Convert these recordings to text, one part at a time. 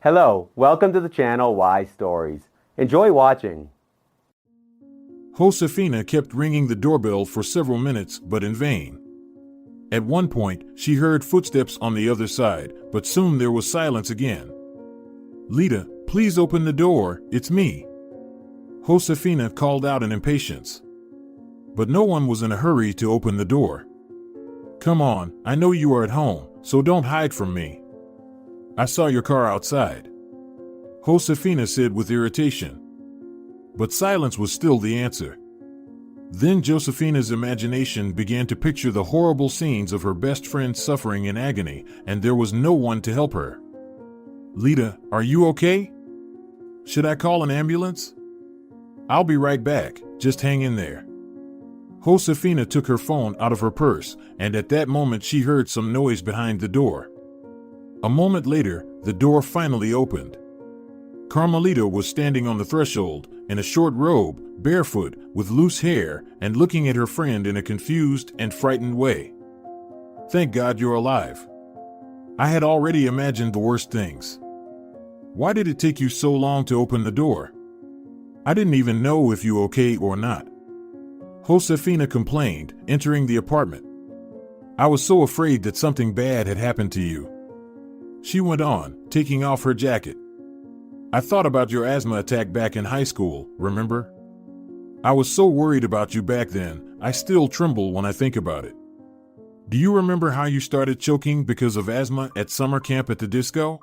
Hello, welcome to the channel Why Stories. Enjoy watching. Josefina kept ringing the doorbell for several minutes, but in vain. At one point, she heard footsteps on the other side, but soon there was silence again. "Lita, please open the door, it's me," Josefina called out in impatience. But no one was in a hurry to open the door. "Come on, I know you are at home, so don't hide from me. I saw your car outside," Josefina said with irritation. But silence was still the answer. Then Josefina's imagination began to picture the horrible scenes of her best friend suffering in agony, and there was no one to help her. "Lita, are you okay? Should I call an ambulance? I'll be right back, just hang in there." Josefina took her phone out of her purse, and at that moment she heard some noise behind the door. A moment later, the door finally opened. Carmelita was standing on the threshold, in a short robe, barefoot, with loose hair, and looking at her friend in a confused and frightened way. "Thank God you're alive. I had already imagined the worst things. Why did it take you so long to open the door? I didn't even know if you were okay or not," Josefina complained, entering the apartment. "I was so afraid that something bad had happened to you," she went on, taking off her jacket. "I thought about your asthma attack back in high school, remember? I was so worried about you back then, I still tremble when I think about it. Do you remember how you started choking because of asthma at summer camp at the disco?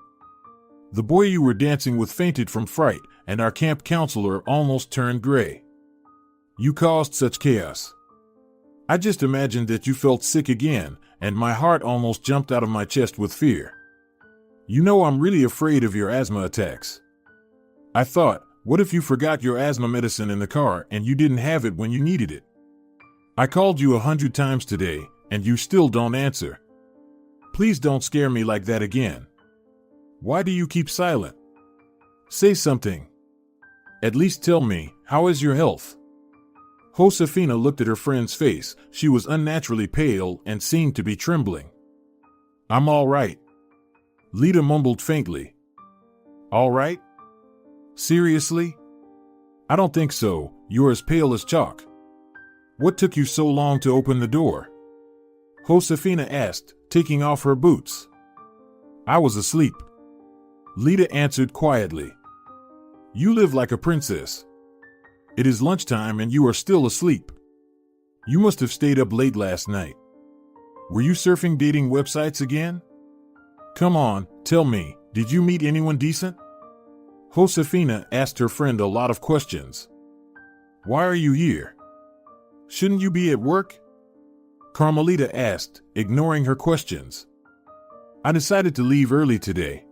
The boy you were dancing with fainted from fright, and our camp counselor almost turned gray. You caused such chaos. I just imagined that you felt sick again, and my heart almost jumped out of my chest with fear. You know I'm really afraid of your asthma attacks. I thought, what if you forgot your asthma medicine in the car and you didn't have it when you needed it? I called you 100 times today, and you still don't answer. Please don't scare me like that again. Why do you keep silent? Say something. At least tell me, how is your health?" Josefina looked at her friend's face. She was unnaturally pale and seemed to be trembling. "I'm all right," Lita mumbled faintly. "All right? Seriously? I don't think so, you're as pale as chalk. What took you so long to open the door?" Josefina asked, taking off her boots. "I was asleep," Lita answered quietly. "You live like a princess. It is lunchtime and you are still asleep. You must have stayed up late last night. Were you surfing dating websites again? Come on, tell me, did you meet anyone decent?" Josefina asked her friend a lot of questions. "Why are you here? Shouldn't you be at work?" Carmelita asked, ignoring her questions. "I decided to leave early today.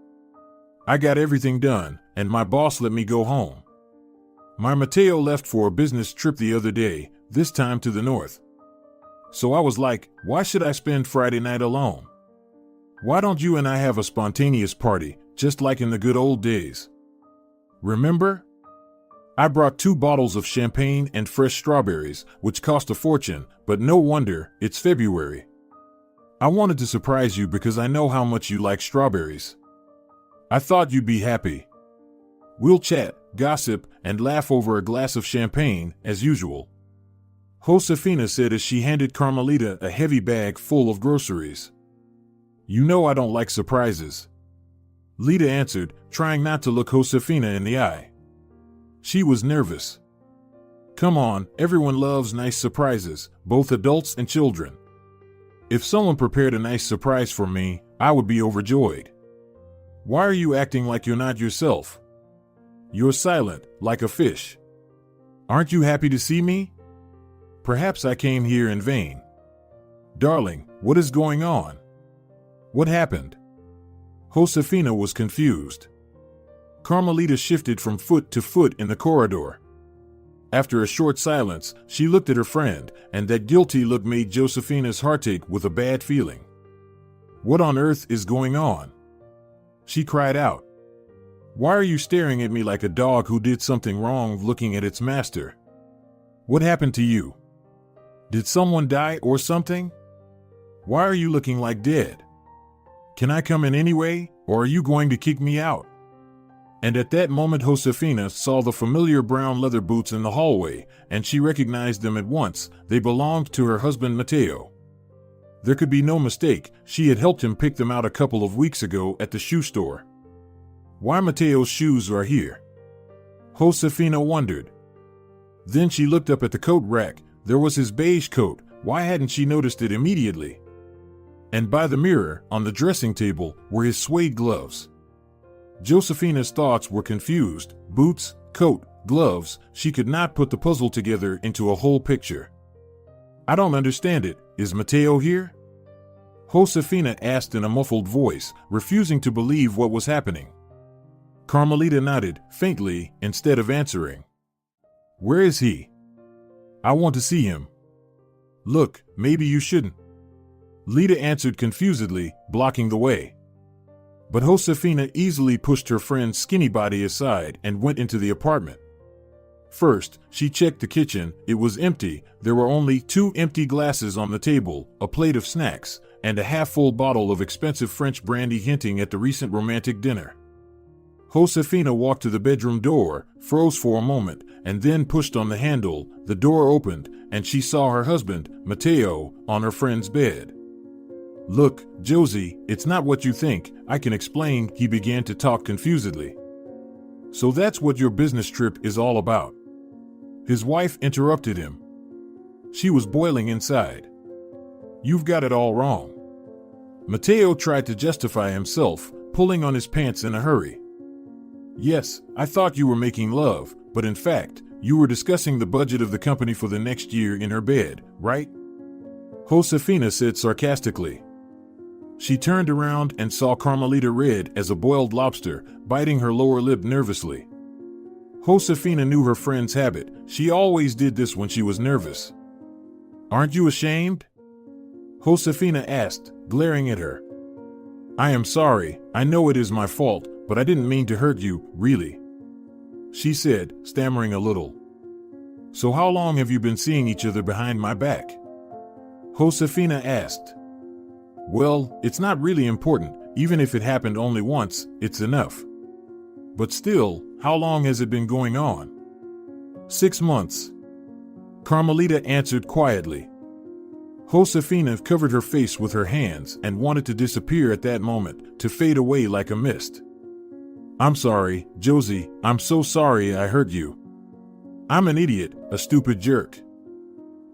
I got everything done, and my boss let me go home. My Mateo left for a business trip the other day, this time to the north. So I was like, why should I spend Friday night alone? Why don't you and I have a spontaneous party, just like in the good old days? Remember? I brought 2 bottles of champagne and fresh strawberries, which cost a fortune, but no wonder, it's February. I wanted to surprise you because I know how much you like strawberries. I thought you'd be happy. We'll chat, gossip, and laugh over a glass of champagne, as usual," Josefina said as she handed Carmelita a heavy bag full of groceries. "You know I don't like surprises," Lita answered, trying not to look Josefina in the eye. She was nervous. "Come on, everyone loves nice surprises, both adults and children. If someone prepared a nice surprise for me, I would be overjoyed. Why are you acting like you're not yourself? You're silent, like a fish. Aren't you happy to see me? Perhaps I came here in vain. Darling, what is going on? What happened?" Josefina was confused. Carmelita shifted from foot to foot in the corridor. After a short silence, she looked at her friend, and that guilty look made Josefina's heart ache with a bad feeling. "What on earth is going on?" she cried out. "Why are you staring at me like a dog who did something wrong looking at its master? What happened to you? Did someone die or something? Why are you looking like dead? Can I come in anyway, or are you going to kick me out?" And at that moment Josefina saw the familiar brown leather boots in the hallway, and she recognized them at once. They belonged to her husband Mateo. There could be no mistake, she had helped him pick them out a couple of weeks ago at the shoe store. Why Mateo's shoes are here? Josefina wondered. Then she looked up at the coat rack. There was his beige coat. Why hadn't she noticed it immediately? And by the mirror, on the dressing table, were his suede gloves. Josefina's thoughts were confused. Boots, coat, gloves. She could not put the puzzle together into a whole picture. I don't understand it. Is Mateo here? Josefina asked in a muffled voice, refusing to believe what was happening. Carmelita nodded, faintly, instead of answering. Where is he? I want to see him. Look, maybe you shouldn't. Lita answered confusedly, blocking the way. But Josefina easily pushed her friend's skinny body aside and went into the apartment. First, she checked the kitchen. It was empty. There were only 2 empty glasses on the table, a plate of snacks, and a half-full bottle of expensive French brandy hinting at the recent romantic dinner. Josefina walked to the bedroom door, froze for a moment, and then pushed on the handle. The door opened, and she saw her husband, Mateo, on her friend's bed. Look, Josie, it's not what you think. I can explain. He began to talk confusedly. So that's what your business trip is all about. His wife interrupted him. She was boiling inside. You've got it all wrong. Mateo tried to justify himself, pulling on his pants in a hurry. Yes, I thought you were making love, but in fact, you were discussing the budget of the company for the next year in her bed, right? Josefina said sarcastically. She turned around and saw Carmelita red as a boiled lobster, biting her lower lip nervously. Josefina knew her friend's habit. She always did this when she was nervous. Aren't you ashamed? Josefina asked, glaring at her. I am sorry. I know it is my fault, but I didn't mean to hurt you, really. She said, stammering a little. So how long have you been seeing each other behind my back? Josefina asked. Well, it's not really important. Even if it happened only once, it's enough. But still, how long has it been going on? 6 months. Carmelita answered quietly. Josefina covered her face with her hands and wanted to disappear at that moment, to fade away like a mist. I'm sorry, Josie, I'm so sorry I hurt you. I'm an idiot, a stupid jerk.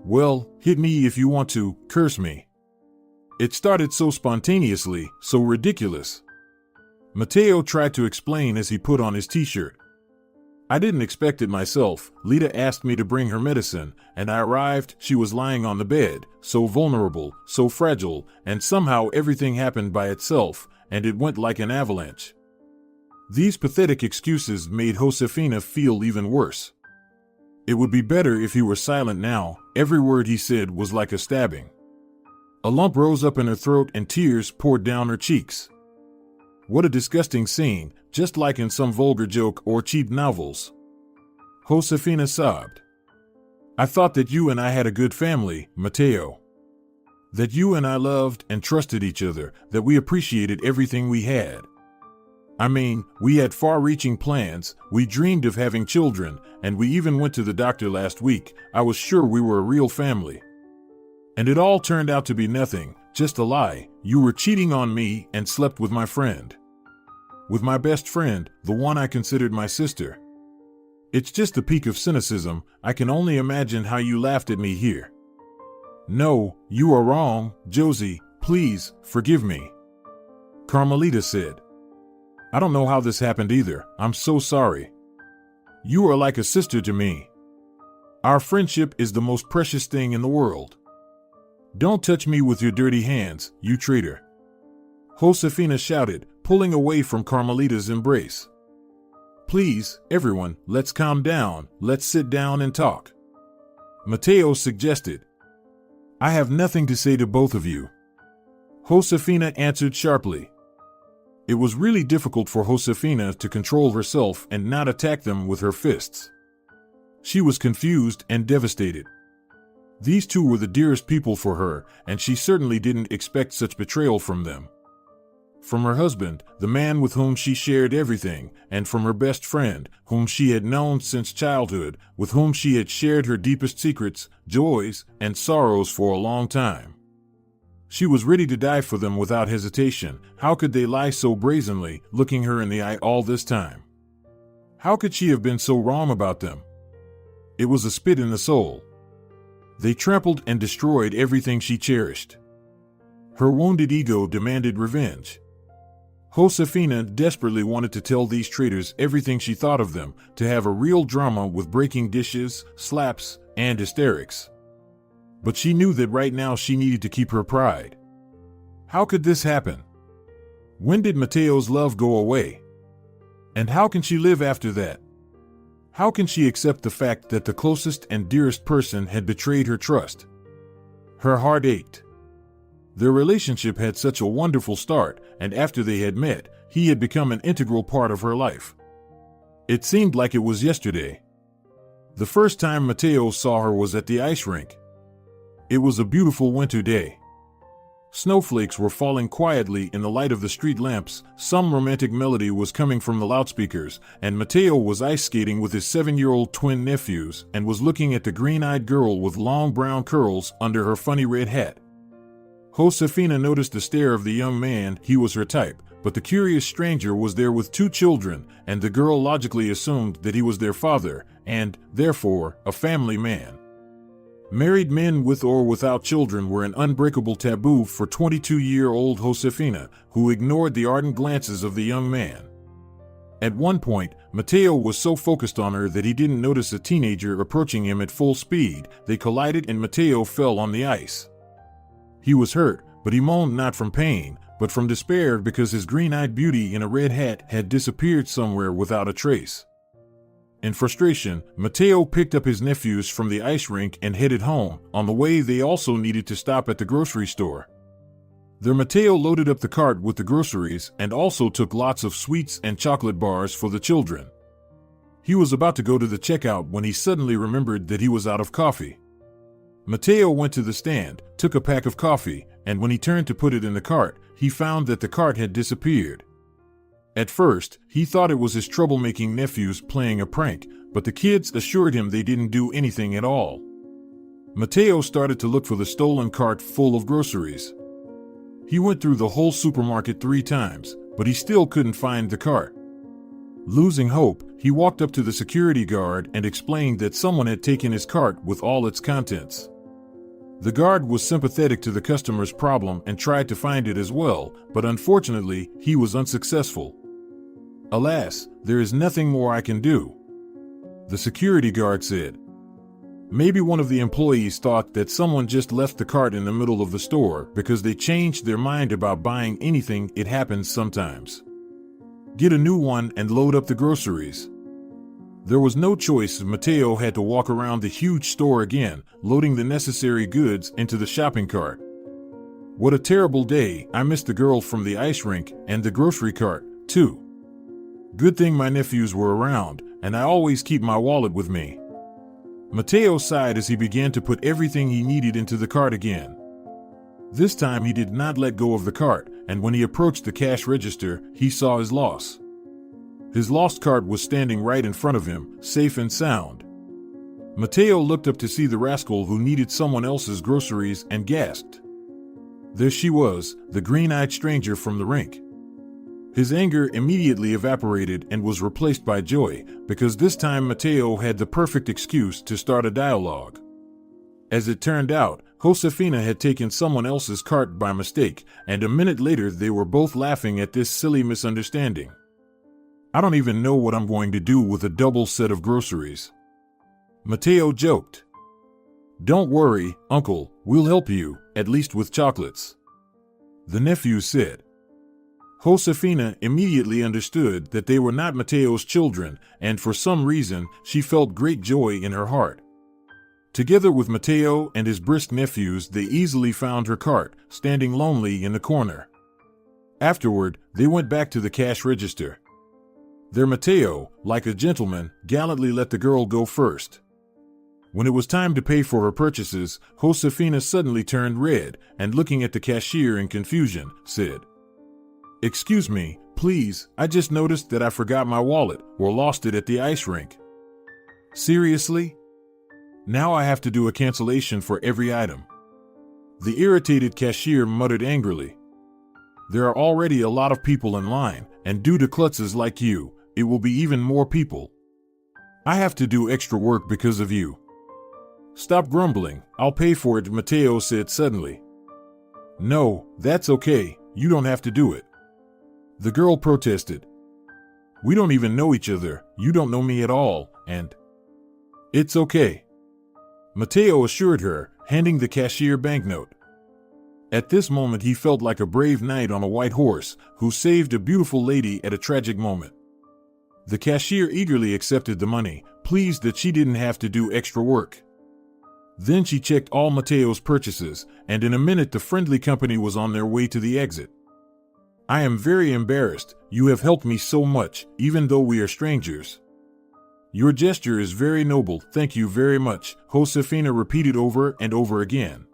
Well, hit me if you want to, curse me. It started so spontaneously, so ridiculous. Mateo tried to explain as he put on his t-shirt. I didn't expect it myself. Lita asked me to bring her medicine, and I arrived. She was lying on the bed, so vulnerable, so fragile, and somehow everything happened by itself, and it went like an avalanche. These pathetic excuses made Josefina feel even worse. It would be better if he were silent now. Every word he said was like a stabbing. A lump rose up in her throat and tears poured down her cheeks. What a disgusting scene, just like in some vulgar joke or cheap novels. Josefina sobbed. I thought that you and I had a good family, Mateo. That you and I loved and trusted each other, that we appreciated everything we had. I mean, we had far-reaching plans, we dreamed of having children, and we even went to the doctor last week. I was sure we were a real family. And it all turned out to be nothing, just a lie. You were cheating on me and slept with my friend. With my best friend, the one I considered my sister. It's just the peak of cynicism. I can only imagine how you laughed at me here. No, you are wrong, Josie. Please, forgive me. Carmelita said. I don't know how this happened either. I'm so sorry. You are like a sister to me. Our friendship is the most precious thing in the world. Don't touch me with your dirty hands, you traitor. Josefina shouted, pulling away from Carmelita's embrace. Please, everyone, let's calm down. Let's sit down and talk. Mateo suggested. I have nothing to say to both of you. Josefina answered sharply. It was really difficult for Josefina to control herself and not attack them with her fists. She was confused and devastated. These two were the dearest people for her, and she certainly didn't expect such betrayal from them. From her husband, the man with whom she shared everything, and from her best friend, whom she had known since childhood, with whom she had shared her deepest secrets, joys, and sorrows for a long time. She was ready to die for them without hesitation. How could they lie so brazenly, looking her in the eye all this time? How could she have been so wrong about them? It was a spit in the soul. They trampled and destroyed everything she cherished. Her wounded ego demanded revenge. Josefina desperately wanted to tell these traitors everything she thought of them, to have a real drama with breaking dishes, slaps, and hysterics. But she knew that right now she needed to keep her pride. How could this happen? When did Mateo's love go away? And how can she live after that? How can she accept the fact that the closest and dearest person had betrayed her trust? Her heart ached. Their relationship had such a wonderful start, and after they had met, he had become an integral part of her life. It seemed like it was yesterday. The first time Mateo saw her was at the ice rink. It was a beautiful winter day. Snowflakes were falling quietly in the light of the street lamps, some romantic melody was coming from the loudspeakers, and Mateo was ice skating with his 7-year-old twin nephews and was looking at the green-eyed girl with long brown curls under her funny red hat. Josefina noticed the stare of the young man. He was her type, but the curious stranger was there with 2 children, and the girl logically assumed that he was their father, and, therefore, a family man. Married men with or without children were an unbreakable taboo for 22-year-old Josefina, who ignored the ardent glances of the young man. At one point, Mateo was so focused on her that he didn't notice a teenager approaching him at full speed. They collided and Mateo fell on the ice. He was hurt, but he moaned not from pain, but from despair because his green-eyed beauty in a red hat had disappeared somewhere without a trace. In frustration, Mateo picked up his nephews from the ice rink and headed home. On the way, they also needed to stop at the grocery store. There, Mateo loaded up the cart with the groceries and also took lots of sweets and chocolate bars for the children. He was about to go to the checkout when he suddenly remembered that he was out of coffee. Mateo went to the stand, took a pack of coffee, and when he turned to put it in the cart, he found that the cart had disappeared. At first, he thought it was his troublemaking nephews playing a prank, but the kids assured him they didn't do anything at all. Mateo started to look for the stolen cart full of groceries. He went through the whole supermarket 3 times, but he still couldn't find the cart. Losing hope, he walked up to the security guard and explained that someone had taken his cart with all its contents. The guard was sympathetic to the customer's problem and tried to find it as well, but unfortunately, he was unsuccessful. "Alas, there is nothing more I can do," the security guard said. Maybe one of the employees thought that someone just left the cart in the middle of the store because they changed their mind about buying anything. It happens sometimes. Get a new one and load up the groceries. There was no choice. Mateo had to walk around the huge store again, loading the necessary goods into the shopping cart. What a terrible day. I missed the girl from the ice rink and the grocery cart, too. Good thing my nephews were around, and I always keep my wallet with me. Mateo sighed as he began to put everything he needed into the cart again. This time he did not let go of the cart, and when he approached the cash register, he saw his loss. His lost cart was standing right in front of him, safe and sound. Mateo looked up to see the rascal who needed someone else's groceries and gasped. There she was, the green-eyed stranger from the rink. His anger immediately evaporated and was replaced by joy, because this time Mateo had the perfect excuse to start a dialogue. As it turned out, Josefina had taken someone else's cart by mistake, and a minute later they were both laughing at this silly misunderstanding. "I don't even know what I'm going to do with a double set of groceries," Mateo joked. "Don't worry, Uncle, we'll help you, at least with chocolates," the nephew said. Josefina immediately understood that they were not Mateo's children, and for some reason, she felt great joy in her heart. Together with Mateo and his brisk nephews, they easily found her cart, standing lonely in the corner. Afterward, they went back to the cash register. There Mateo, like a gentleman, gallantly let the girl go first. When it was time to pay for her purchases, Josefina suddenly turned red, and looking at the cashier in confusion, said, Excuse me, please, I just noticed that I forgot my wallet or lost it at the ice rink. Seriously? Now I have to do a cancellation for every item. The irritated cashier muttered angrily. There are already a lot of people in line, and due to klutzes like you, it will be even more people. I have to do extra work because of you. Stop grumbling, I'll pay for it, Mateo said suddenly. No, that's okay, you don't have to do it. The girl protested. We don't even know each other, you don't know me at all, and... It's okay. Mateo assured her, handing the cashier banknote. At this moment he felt like a brave knight on a white horse who saved a beautiful lady at a tragic moment. The cashier eagerly accepted the money, pleased that she didn't have to do extra work. Then she checked all Mateo's purchases, and in a minute the friendly company was on their way to the exit. I am very embarrassed, you have helped me so much, even though we are strangers. Your gesture is very noble, thank you very much, Josefina repeated over and over again.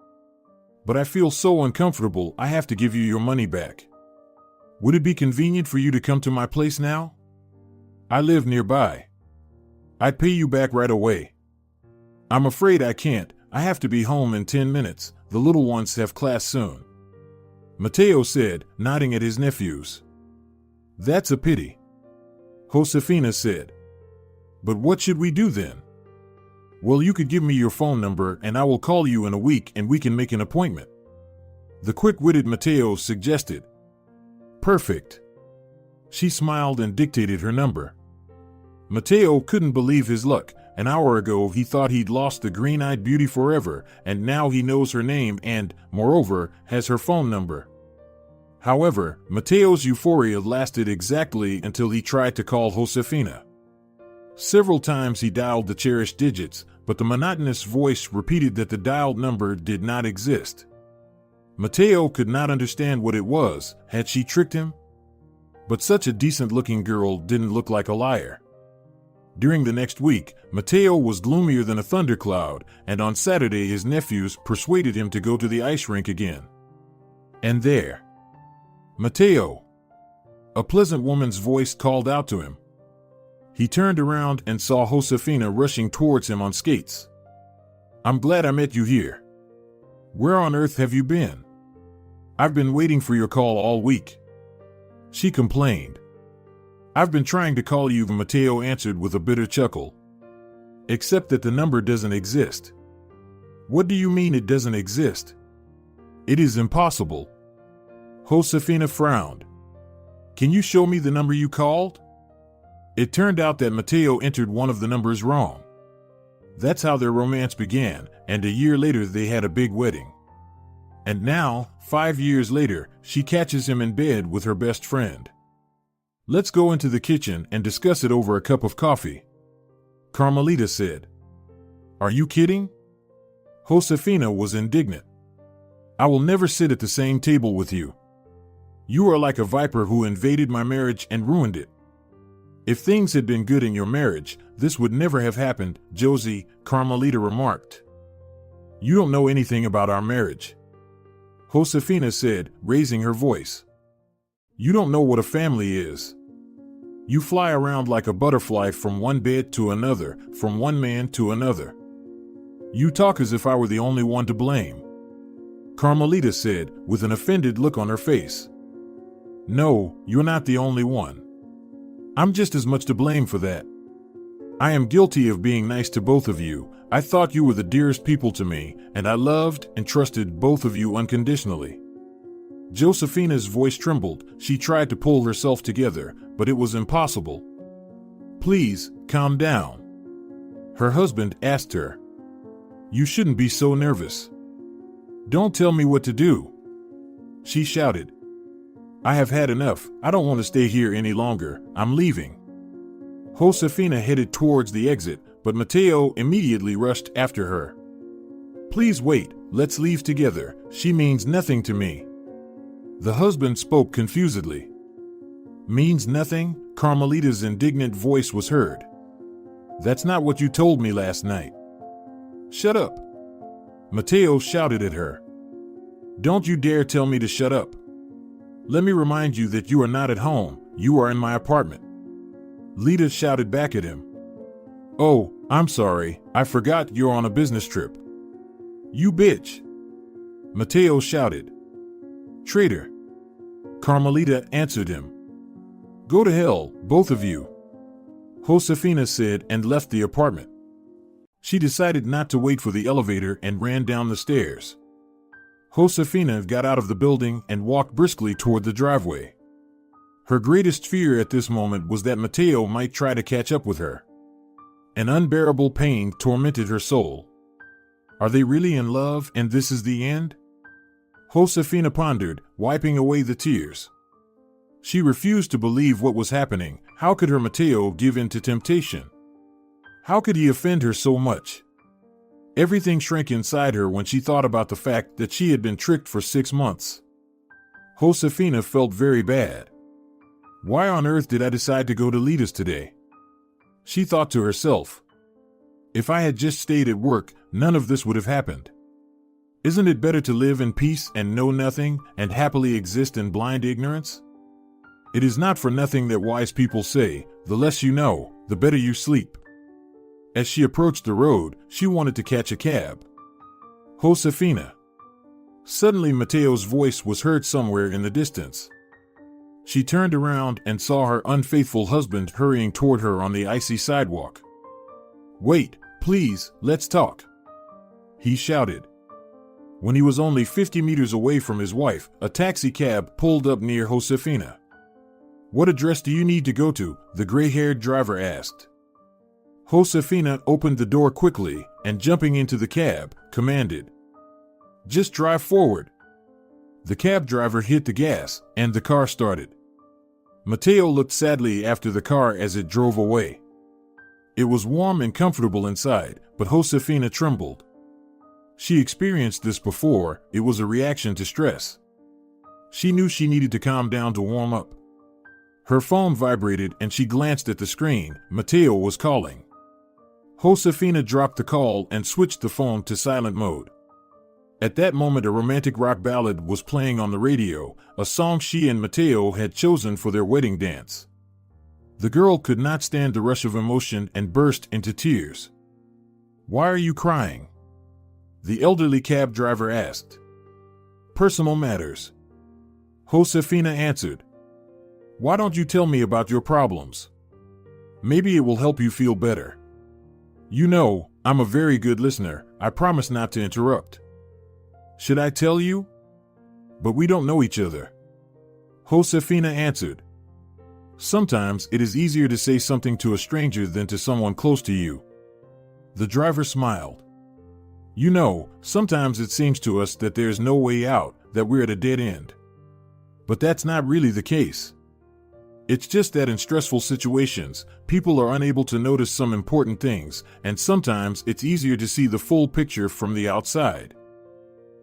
But I feel so uncomfortable, I have to give you your money back. Would it be convenient for you to come to my place now? I live nearby. I'd pay you back right away. I'm afraid I can't, I have to be home in 10 minutes, the little ones have class soon. Mateo said, nodding at his nephews. That's a pity. Josefina said. But what should we do then? Well, you could give me your phone number and I will call you in a week and we can make an appointment. The quick-witted Mateo suggested. Perfect. She smiled and dictated her number. Mateo couldn't believe his luck. An hour ago he thought he'd lost the green-eyed beauty forever, and now he knows her name and, moreover, has her phone number. However, Mateo's euphoria lasted exactly until he tried to call Josefina. Several times he dialed the cherished digits, but the monotonous voice repeated that the dialed number did not exist. Mateo could not understand what it was. Had she tricked him? But such a decent-looking girl didn't look like a liar. During the next week, Mateo was gloomier than a thundercloud, and on Saturday his nephews persuaded him to go to the ice rink again. And there. Mateo! A pleasant woman's voice called out to him. He turned around and saw Josefina rushing towards him on skates. I'm glad I met you here. Where on earth have you been? I've been waiting for your call all week. She complained. I've been trying to call you, Mateo answered with a bitter chuckle. Except that the number doesn't exist. What do you mean it doesn't exist? It is impossible. Josefina frowned. Can you show me the number you called? It turned out that Mateo entered one of the numbers wrong. That's how their romance began, and a year later they had a big wedding. And now, 5 years later, she catches him in bed with her best friend. Let's go into the kitchen and discuss it over a cup of coffee, Carmelita said. Are you kidding? Josefina was indignant. I will never sit at the same table with you. You are like a viper who invaded my marriage and ruined it. If things had been good in your marriage, this would never have happened, Josie, Carmelita remarked. You don't know anything about our marriage, Josefina said, raising her voice. You don't know what a family is. You fly around like a butterfly from one bed to another, from one man to another. You talk as if I were the only one to blame, Carmelita said, with an offended look on her face. No, you're not the only one. I'm just as much to blame for that. I am guilty of being nice to both of you. I thought you were the dearest people to me, and I loved and trusted both of you unconditionally. Josefina's voice trembled. She tried to pull herself together, but it was impossible. Please, calm down, her husband asked her. You shouldn't be so nervous. Don't tell me what to do, she shouted. I have had enough. I don't want to stay here any longer. I'm leaving. Josefina headed towards the exit, but Mateo immediately rushed after her. Please wait, let's leave together. She means nothing to me. The husband spoke confusedly. Means nothing? Carmelita's indignant voice was heard. That's not what you told me last night. Shut up, Mateo shouted at her. Don't you dare tell me to shut up. Let me remind you that you are not at home, you are in my apartment. Lita shouted back at him. Oh, I'm sorry, I forgot you're on a business trip. You bitch! Mateo shouted. Traitor! Carmelita answered him. Go to hell, both of you, Josefina said and left the apartment. She decided not to wait for the elevator and ran down the stairs. Josefina got out of the building and walked briskly toward the driveway. Her greatest fear at this moment was that Mateo might try to catch up with her. An unbearable pain tormented her soul. Are they really in love and this is the end? Josefina pondered, wiping away the tears. She refused to believe what was happening. How could her Mateo give in to temptation? How could he offend her so much? Everything shrank inside her when she thought about the fact that she had been tricked for 6 months. Josefina felt very bad. Why on earth did I decide to go to Lita's today? She thought to herself. If I had just stayed at work, none of this would have happened. Isn't it better to live in peace and know nothing and happily exist in blind ignorance? It is not for nothing that wise people say, the less you know, the better you sleep. As she approached the road, she wanted to catch a cab. Josefina. Suddenly Mateo's voice was heard somewhere in the distance. She turned around and saw her unfaithful husband hurrying toward her on the icy sidewalk. Wait, please, let's talk, he shouted. When he was only 50 meters away from his wife, a taxi cab pulled up near Josefina. What address do you need to go to? The gray-haired driver asked. Josefina opened the door quickly and, jumping into the cab, commanded, Just drive forward. The cab driver hit the gas, and the car started. Mateo looked sadly after the car as it drove away. It was warm and comfortable inside, but Josefina trembled. She experienced this before. It was a reaction to stress. She knew she needed to calm down to warm up. Her phone vibrated and she glanced at the screen. Mateo was calling. Josefina dropped the call and switched the phone to silent mode. At that moment, a romantic rock ballad was playing on the radio, a song she and Mateo had chosen for their wedding dance. The girl could not stand the rush of emotion and burst into tears. Why are you crying? The elderly cab driver asked. Personal matters, Josefina answered. Why don't you tell me about your problems? Maybe it will help you feel better. You know, I'm a very good listener. I promise not to interrupt. Should I tell you? But we don't know each other, Josefina answered. Sometimes it is easier to say something to a stranger than to someone close to you. The driver smiled. You know, sometimes it seems to us that there's no way out, that we're at a dead end. But that's not really the case. It's just that in stressful situations, people are unable to notice some important things, and sometimes it's easier to see the full picture from the outside.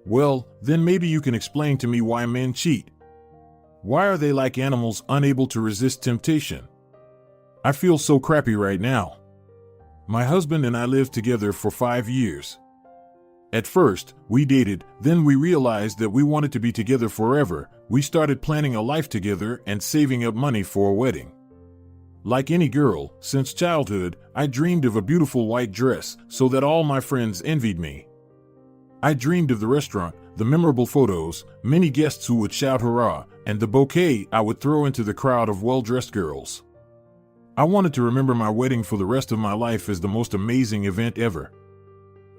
Well, then maybe you can explain to me why men cheat. Why are they like animals, unable to resist temptation? I feel so crappy right now. My husband and I lived together for 5 years. At first, we dated, then we realized that we wanted to be together forever. We started planning a life together and saving up money for a wedding. Like any girl, since childhood, I dreamed of a beautiful white dress so that all my friends envied me. I dreamed of the restaurant, the memorable photos, many guests who would shout hurrah, and the bouquet I would throw into the crowd of well-dressed girls. I wanted to remember my wedding for the rest of my life as the most amazing event ever.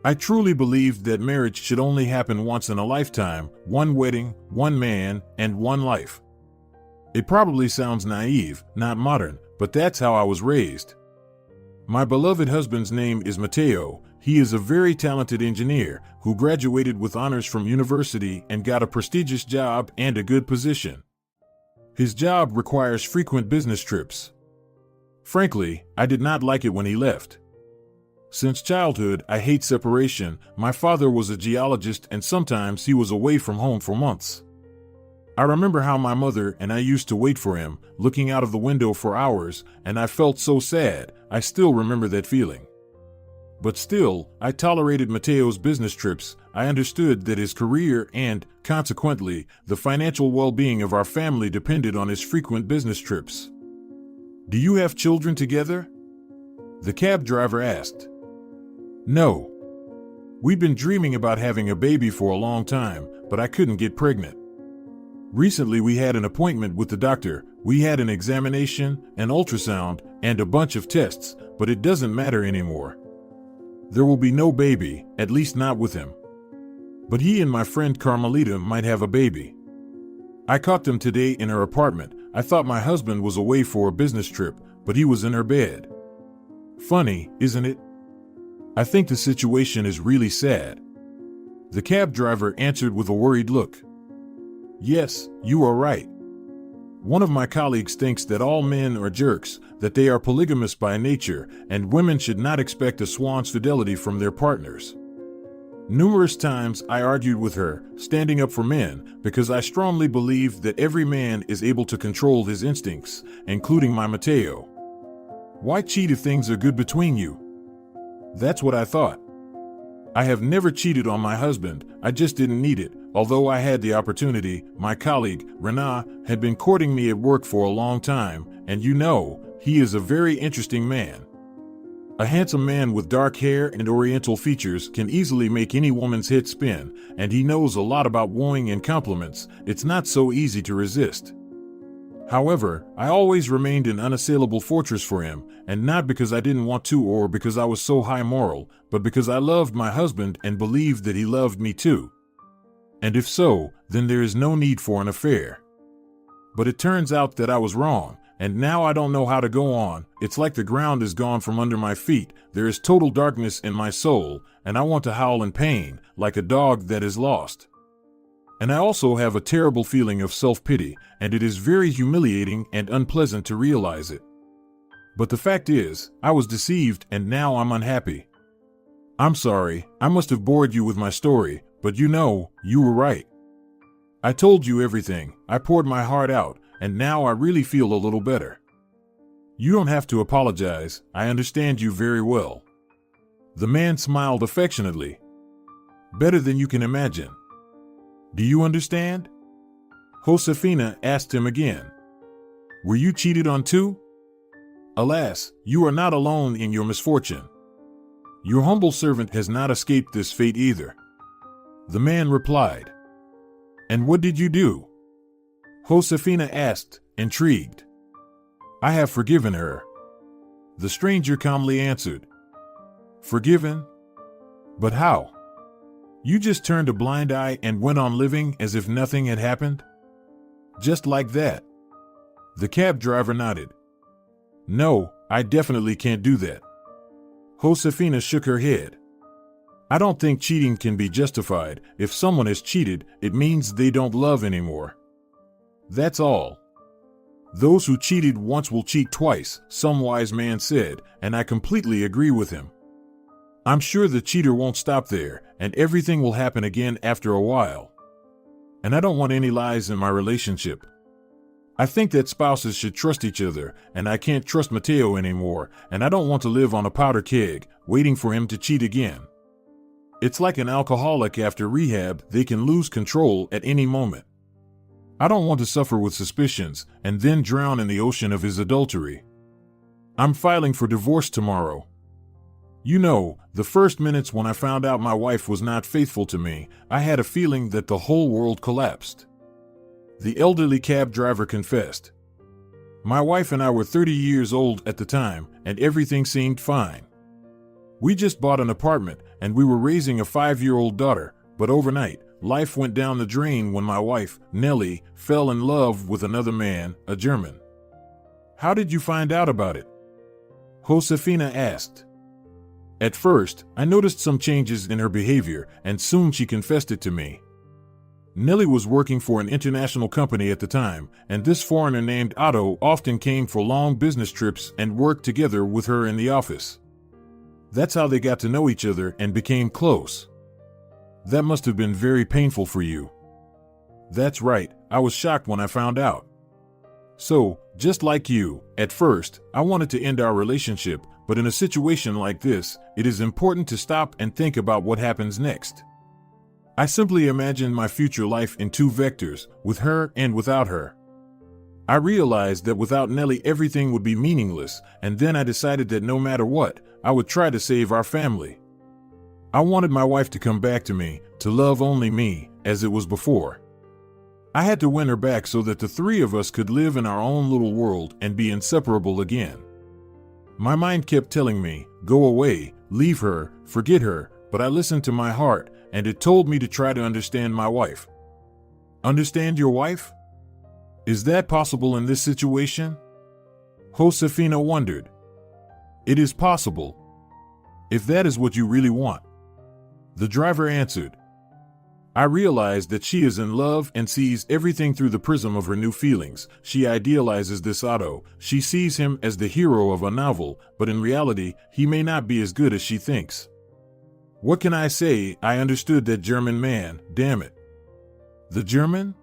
I truly believed that marriage should only happen once in a lifetime, one wedding, one man, and one life. It probably sounds naive, not modern, but that's how I was raised. My beloved husband's name is Mateo. He is a very talented engineer who graduated with honors from university and got a prestigious job and a good position. His job requires frequent business trips. Frankly, I did not like it when he left. Since childhood, I hate separation. My father was a geologist and sometimes he was away from home for months. I remember how my mother and I used to wait for him, looking out of the window for hours, and I felt so sad. I still remember that feeling. But still, I tolerated Mateo's business trips. I understood that his career and, consequently, the financial well-being of our family depended on his frequent business trips. "Do you have children together?" the cab driver asked. "No. We'd been dreaming about having a baby for a long time, but I couldn't get pregnant. Recently we had an appointment with the doctor. We had an examination, an ultrasound, and a bunch of tests, but it doesn't matter anymore. There will be no baby, at least not with him. But he and my friend Carmelita might have a baby. I caught them today in her apartment. I thought my husband was away for a business trip, but he was in her bed. Funny, isn't it? I think the situation is really sad." The cab driver answered with a worried look. "Yes, you are right. One of my colleagues thinks that all men are jerks, that they are polygamous by nature, and women should not expect a swan's fidelity from their partners. Numerous times I argued with her, standing up for men, because I strongly believe that every man is able to control his instincts, including my Mateo. Why cheat if things are good between you? That's what I thought. I have never cheated on my husband, I just didn't need it. Although I had the opportunity, my colleague, Renat, had been courting me at work for a long time, and you know, he is a very interesting man. A handsome man with dark hair and oriental features can easily make any woman's head spin, and he knows a lot about wooing and compliments. It's not so easy to resist. However, I always remained an unassailable fortress for him, and not because I didn't want to or because I was so high moral, but because I loved my husband and believed that he loved me too. And if so, then there is no need for an affair. But it turns out that I was wrong, and now I don't know how to go on. It's like the ground is gone from under my feet. There is total darkness in my soul, and I want to howl in pain, like a dog that is lost. And I also have a terrible feeling of self-pity, and it is very humiliating and unpleasant to realize it. But the fact is, I was deceived, and now I'm unhappy. I'm sorry, I must have bored you with my story, but you know, you were right. I told you everything, I poured my heart out, and now I really feel a little better. You don't have to apologize, I understand you very well." The man smiled affectionately. "Better than you can imagine. Do you understand?" Josefina asked him again. "Were you cheated on too?" "Alas, you are not alone in your misfortune. Your humble servant has not escaped this fate either," the man replied. "And what did you do?" Josefina asked, intrigued. "I have forgiven her," the stranger calmly answered. "Forgiven? But how? You just turned a blind eye and went on living as if nothing had happened? Just like that?" The cab driver nodded. "No, I definitely can't do that." Josefina shook her head. "I don't think cheating can be justified. If someone has cheated, it means they don't love anymore. That's all. Those who cheated once will cheat twice, some wise man said, and I completely agree with him. I'm sure the cheater won't stop there, and everything will happen again after a while. And I don't want any lies in my relationship. I think that spouses should trust each other, and I can't trust Mateo anymore, and I don't want to live on a powder keg, waiting for him to cheat again. It's like an alcoholic after rehab, they can lose control at any moment. I don't want to suffer with suspicions, and then drown in the ocean of his adultery. I'm filing for divorce tomorrow. You know, the first minutes when I found out my wife was not faithful to me, I had a feeling that the whole world collapsed." The elderly cab driver confessed. "My wife and I were 30 years old at the time, and everything seemed fine. We just bought an apartment, and we were raising a 5-year-old daughter, but overnight, life went down the drain when my wife, Nellie, fell in love with another man, a German." "How did you find out about it?" Josefina asked. "At first, I noticed some changes in her behavior, and soon she confessed it to me. Nellie was working for an international company at the time, and this foreigner named Otto often came for long business trips and worked together with her in the office. That's how they got to know each other and became close. That must have been very painful for you." "That's right, I was shocked when I found out." So, just like you, at first, I wanted to end our relationship, but in a situation like this, it is important to stop and think about what happens next. I simply imagined my future life in two vectors, with her and without her. I realized that without Nellie everything would be meaningless, and then I decided that no matter what, I would try to save our family. I wanted my wife to come back to me, to love only me, as it was before. I had to win her back so that the three of us could live in our own little world and be inseparable again. My mind kept telling me, go away, leave her, forget her, but I listened to my heart, and it told me to try to understand my wife. Understand your wife? Is that possible in this situation? Josefina wondered. It is possible. If that is what you really want. The driver answered. I realize that she is in love and sees everything through the prism of her new feelings. She idealizes this Otto. She sees him as the hero of a novel, but in reality, he may not be as good as she thinks. What can I say? I understood that German man, damn it. The German?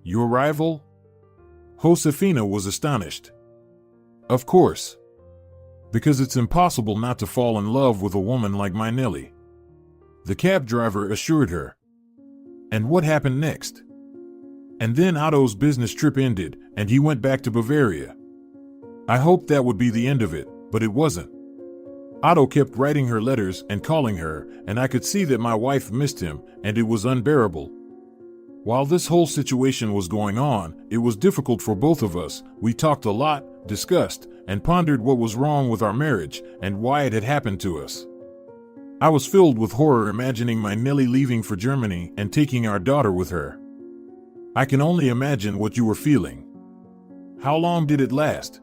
Your rival? Josefina was astonished. Of course. Because it's impossible not to fall in love with a woman like my Nellie. The cab driver assured her. And what happened next? And then Otto's business trip ended, and he went back to Bavaria. I hoped that would be the end of it, but it wasn't. Otto kept writing her letters and calling her, and I could see that my wife missed him, and it was unbearable. While this whole situation was going on, it was difficult for both of us. We talked a lot, discussed, and pondered what was wrong with our marriage and why it had happened to us. I was filled with horror imagining my Nellie leaving for Germany and taking our daughter with her. I can only imagine what you were feeling. How long did it last?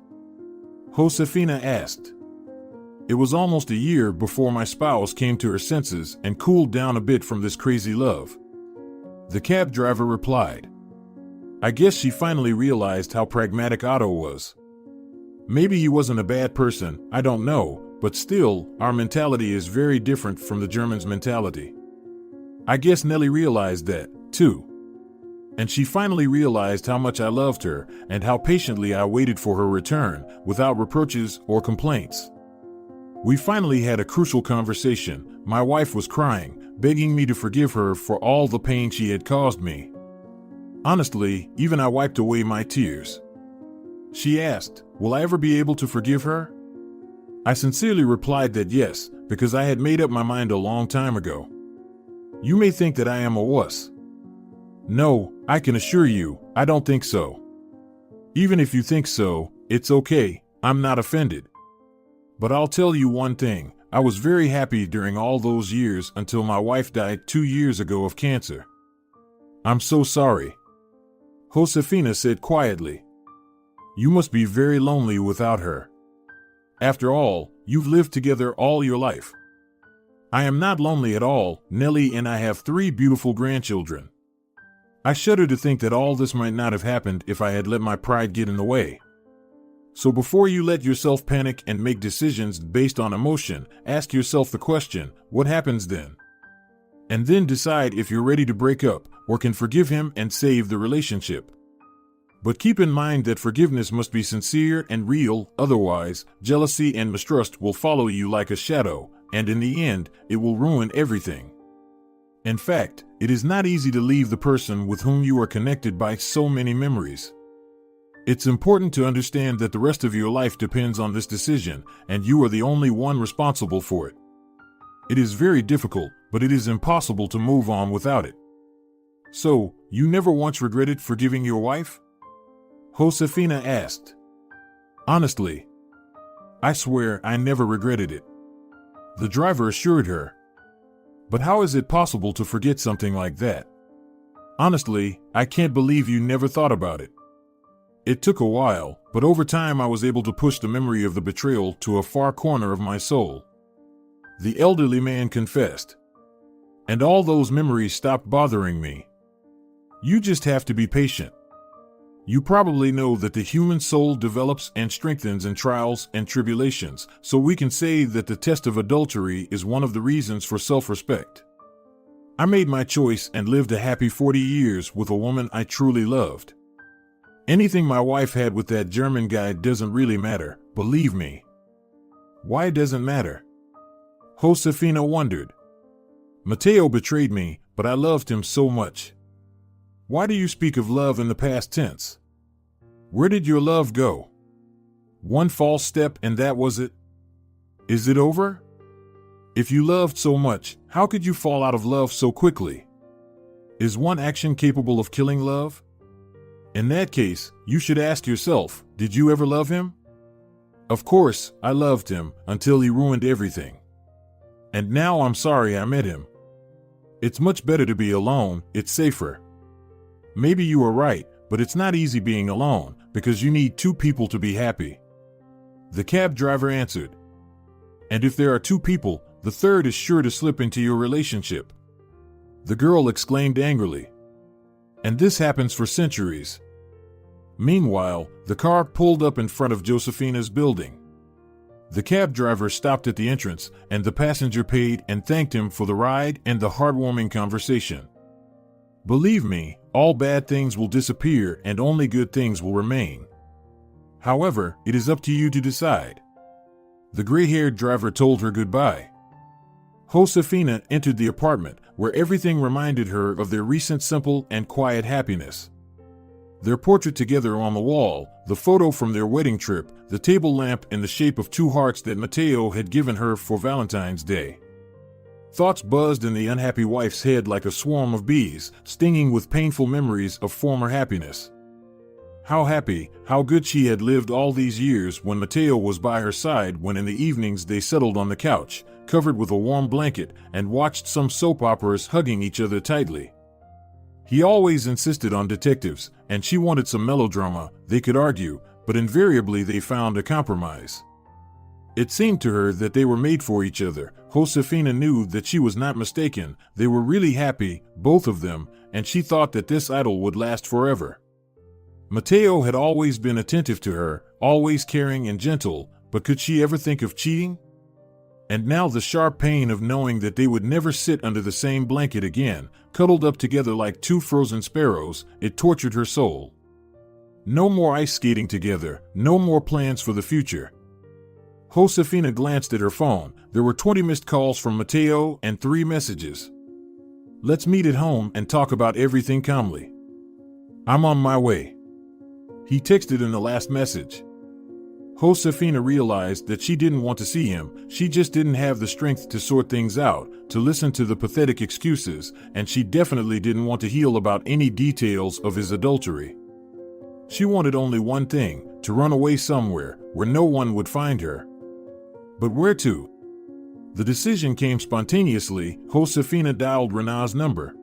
Josefina asked. It was almost a year before my spouse came to her senses and cooled down a bit from this crazy love. The cab driver replied. I guess she finally realized how pragmatic Otto was. Maybe he wasn't a bad person, I don't know, but still, our mentality is very different from the Germans' mentality. I guess Nellie realized that, too. And she finally realized how much I loved her and how patiently I waited for her return, without reproaches or complaints. We finally had a crucial conversation. My wife was crying, begging me to forgive her for all the pain she had caused me. Honestly, even I wiped away my tears. She asked, will I ever be able to forgive her? I sincerely replied that yes, because I had made up my mind a long time ago. You may think that I am a wuss. No, I can assure you, I don't think so. Even if you think so, it's okay, I'm not offended. But I'll tell you one thing, I was very happy during all those years until my wife died 2 years ago of cancer. I'm so sorry. Josefina said quietly. You must be very lonely without her. After all, you've lived together all your life. I am not lonely at all. Nellie and I have 3 beautiful grandchildren. I shudder to think that all this might not have happened if I had let my pride get in the way. So before you let yourself panic and make decisions based on emotion, ask yourself the question, what happens then? And then decide if you're ready to break up or can forgive him and save the relationship. But keep in mind that forgiveness must be sincere and real, otherwise, jealousy and mistrust will follow you like a shadow, and in the end, it will ruin everything. In fact, it is not easy to leave the person with whom you are connected by so many memories. It's important to understand that the rest of your life depends on this decision, and you are the only one responsible for it. It is very difficult, but it is impossible to move on without it. So, you never once regretted forgiving your wife? Josefina asked. Honestly, I swear I never regretted it. The driver assured her. But how is it possible to forget something like that? Honestly, I can't believe you never thought about it. It took a while, but over time I was able to push the memory of the betrayal to a far corner of my soul. The elderly man confessed. And all those memories stopped bothering me. You just have to be patient. You probably know that the human soul develops and strengthens in trials and tribulations, so we can say that the test of adultery is one of the reasons for self-respect. I made my choice and lived a happy 40 years with a woman I truly loved. Anything my wife had with that German guy doesn't really matter, believe me. Why doesn't matter? Josefina wondered. Mateo betrayed me, but I loved him so much. Why do you speak of love in the past tense? Where did your love go? One false step and that was it? Is it over? If you loved so much, how could you fall out of love so quickly? Is one action capable of killing love? In that case, you should ask yourself, did you ever love him? Of course, I loved him until he ruined everything. And now I'm sorry I met him. It's much better to be alone, it's safer. Maybe you are right, but it's not easy being alone because you need two people to be happy. The cab driver answered. And if there are two people, the third is sure to slip into your relationship. The girl exclaimed angrily. And this happens for centuries. Meanwhile, the car pulled up in front of Josefina's building. The cab driver stopped at the entrance, and the passenger paid and thanked him for the ride and the heartwarming conversation. Believe me, all bad things will disappear and only good things will remain. However, it is up to you to decide. The gray-haired driver told her goodbye. Josefina entered the apartment, where everything reminded her of their recent simple and quiet happiness. Their portrait together on the wall, the photo from their wedding trip, the table lamp in the shape of two hearts that Mateo had given her for Valentine's Day. Thoughts buzzed in the unhappy wife's head like a swarm of bees, stinging with painful memories of former happiness. How happy, how good she had lived all these years when Mateo was by her side, when in the evenings they settled on the couch, covered with a warm blanket, and watched some soap operas hugging each other tightly. He always insisted on detectives, and she wanted some melodrama. They could argue, but invariably they found a compromise. It seemed to her that they were made for each other. Josefina knew that she was not mistaken. They were really happy, both of them, and she thought that this idyll would last forever. Mateo had always been attentive to her, always caring and gentle, but could she ever think of cheating? And now the sharp pain of knowing that they would never sit under the same blanket again, cuddled up together like two frozen sparrows, it tortured her soul. No more ice skating together, no more plans for the future. Josefina glanced at her phone. There were 20 missed calls from Mateo and 3 messages. Let's meet at home and talk about everything calmly. I'm on my way. He texted in the last message. Josefina realized that she didn't want to see him, she just didn't have the strength to sort things out, to listen to the pathetic excuses, and she definitely didn't want to heal about any details of his adultery. She wanted only one thing, to run away somewhere, where no one would find her. But where to? The decision came spontaneously. Josefina dialed Rena's number.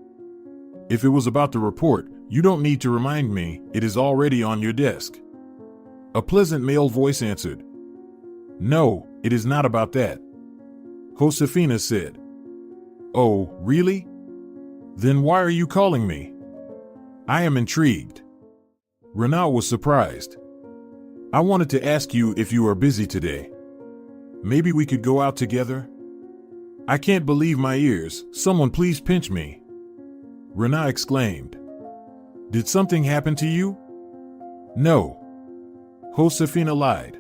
If it was about the report, you don't need to remind me, it is already on your desk. A pleasant male voice answered. No, it is not about that. Josefina said. Oh, really? Then why are you calling me? I am intrigued. Rena was surprised. I wanted to ask you if you are busy today. Maybe we could go out together? I can't believe my ears, someone please pinch me. Rena exclaimed. Did something happen to you? No. Josefina lied.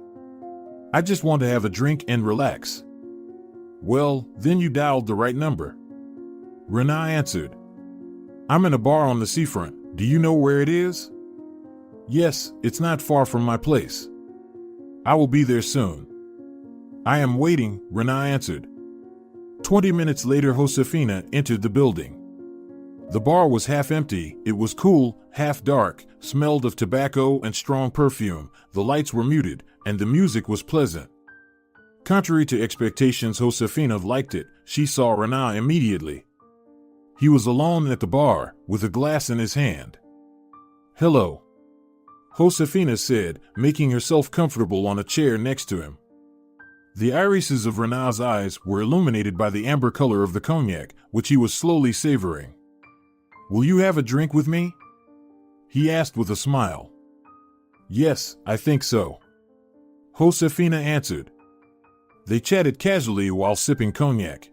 I just want to have a drink and relax. Well, then you dialed the right number. Rena answered. I'm in a bar on the seafront. Do you know where it is? Yes, it's not far from my place. I will be there soon. I am waiting, Rena answered. 20 minutes later, Josefina entered the building. The bar was half empty, it was cool, half dark, smelled of tobacco and strong perfume, the lights were muted, and the music was pleasant. Contrary to expectations, Josefina liked it. She saw Rena immediately. He was alone at the bar, with a glass in his hand. Hello, Josefina said, making herself comfortable on a chair next to him. The irises of Rena's eyes were illuminated by the amber color of the cognac, which he was slowly savoring. Will you have a drink with me? He asked with a smile. Yes, I think so. Josefina answered. They chatted casually while sipping cognac.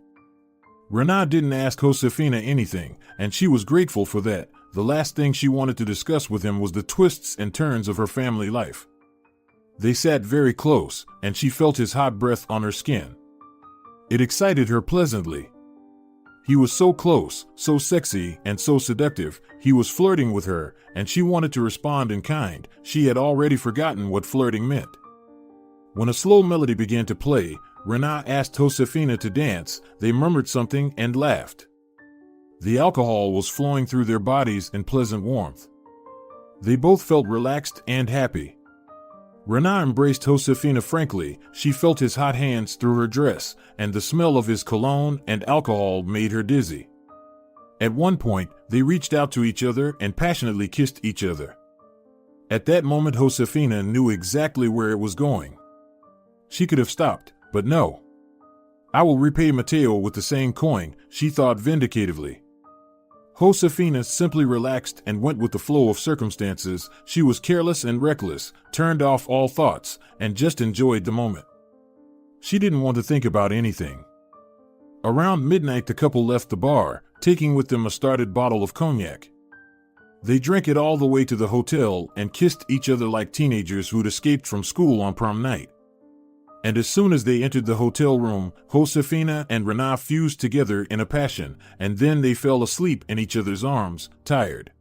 Rena didn't ask Josefina anything, and she was grateful for that. the last thing she wanted to discuss with him was the twists and turns of her family life. They sat very close, and she felt his hot breath on her skin. It excited her pleasantly. He was so close, so sexy, and so seductive. He was flirting with her, and she wanted to respond in kind. She had already forgotten what flirting meant. When a slow melody began to play, Renaa asked Josefina to dance. They murmured something and laughed. The alcohol was flowing through their bodies in pleasant warmth. They both felt relaxed and happy. Renaa embraced Josefina frankly. She felt his hot hands through her dress, and the smell of his cologne and alcohol made her dizzy. At one point, they reached out to each other and passionately kissed each other. At that moment, Josefina knew exactly where it was going. She could have stopped, but no. I will repay Mateo with the same coin, she thought vindicatively. Josefina simply relaxed and went with the flow of circumstances. She was careless and reckless, turned off all thoughts, and just enjoyed the moment. She didn't want to think about anything. Around midnight, the couple left the bar, taking with them a started bottle of cognac. They drank it all the way to the hotel and kissed each other like teenagers who'd escaped from school on prom night. And as soon as they entered the hotel room, Josefina and Renaa fused together in a passion, and then they fell asleep in each other's arms, tired.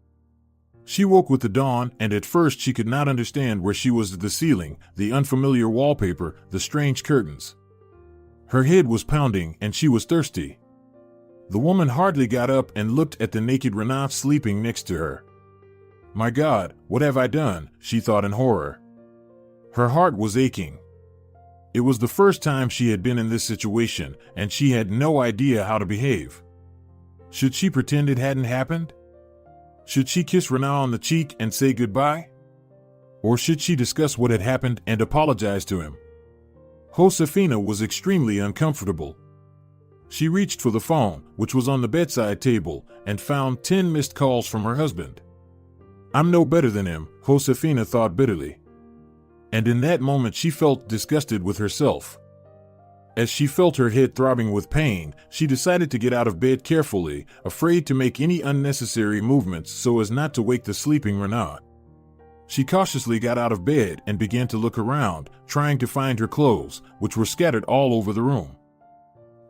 She woke with the dawn, and at first she could not understand where she was: the ceiling, the unfamiliar wallpaper, the strange curtains. Her head was pounding, and she was thirsty. The woman hardly got up and looked at the naked Renaa sleeping next to her. My God, what have I done? She thought in horror. Her heart was aching. It was the first time she had been in this situation, and she had no idea how to behave. Should she pretend it hadn't happened? Should she kiss Renaa on the cheek and say goodbye? Or should she discuss what had happened and apologize to him? Josefina was extremely uncomfortable. She reached for the phone, which was on the bedside table, and found 10 missed calls from her husband. I'm no better than him, Josefina thought bitterly. And in that moment she felt disgusted with herself. As she felt her head throbbing with pain, she decided to get out of bed carefully, afraid to make any unnecessary movements so as not to wake the sleeping Renaa. She cautiously got out of bed and began to look around, trying to find her clothes, which were scattered all over the room.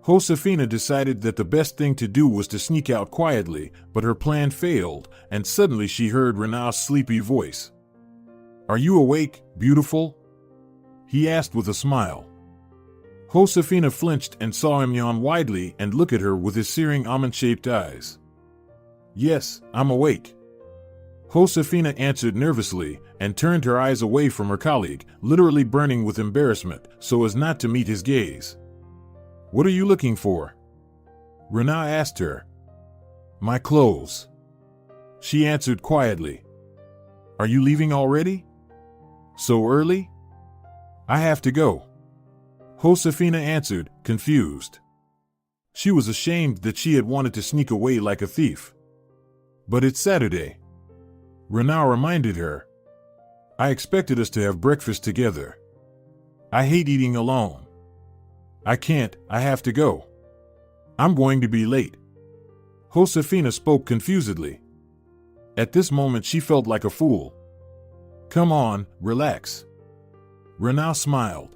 Josefina decided that the best thing to do was to sneak out quietly, but her plan failed, and suddenly she heard Renaa's sleepy voice. Are you awake, beautiful? He asked with a smile. Josefina flinched and saw him yawn widely and look at her with his searing almond-shaped eyes. Yes, I'm awake. Josefina answered nervously and turned her eyes away from her colleague, literally burning with embarrassment, so as not to meet his gaze. What are you looking for? Renaa asked her. My clothes. She answered quietly. Are you leaving already? So early? I have to go. Josefina answered, confused. She was ashamed that she had wanted to sneak away like a thief. But it's Saturday. Renaa reminded her. I expected us to have breakfast together. I hate eating alone. I can't, I have to go. I'm going to be late. Josefina spoke confusedly. At this moment she felt like a fool. Come on, relax. Renaa smiled.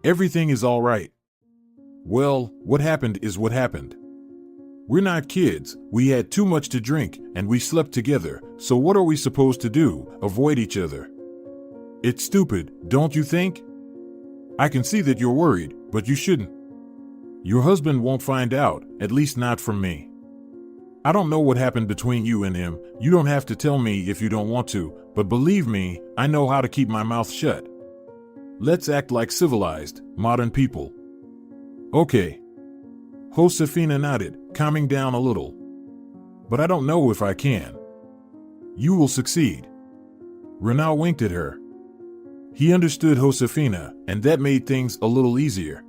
Everything is all right. Well, what happened is what happened. We're not kids, we had too much to drink, and we slept together, so what are we supposed to do, avoid each other? It's stupid, don't you think? I can see that you're worried, but you shouldn't. Your husband won't find out, at least not from me. I don't know what happened between you and him, you don't have to tell me if you don't want to, but believe me, I know how to keep my mouth shut. Let's act like civilized, modern people. Okay. Josefina nodded, calming down a little. But I don't know if I can. You will succeed. Renaa winked at her. He understood Josefina, and that made things a little easier.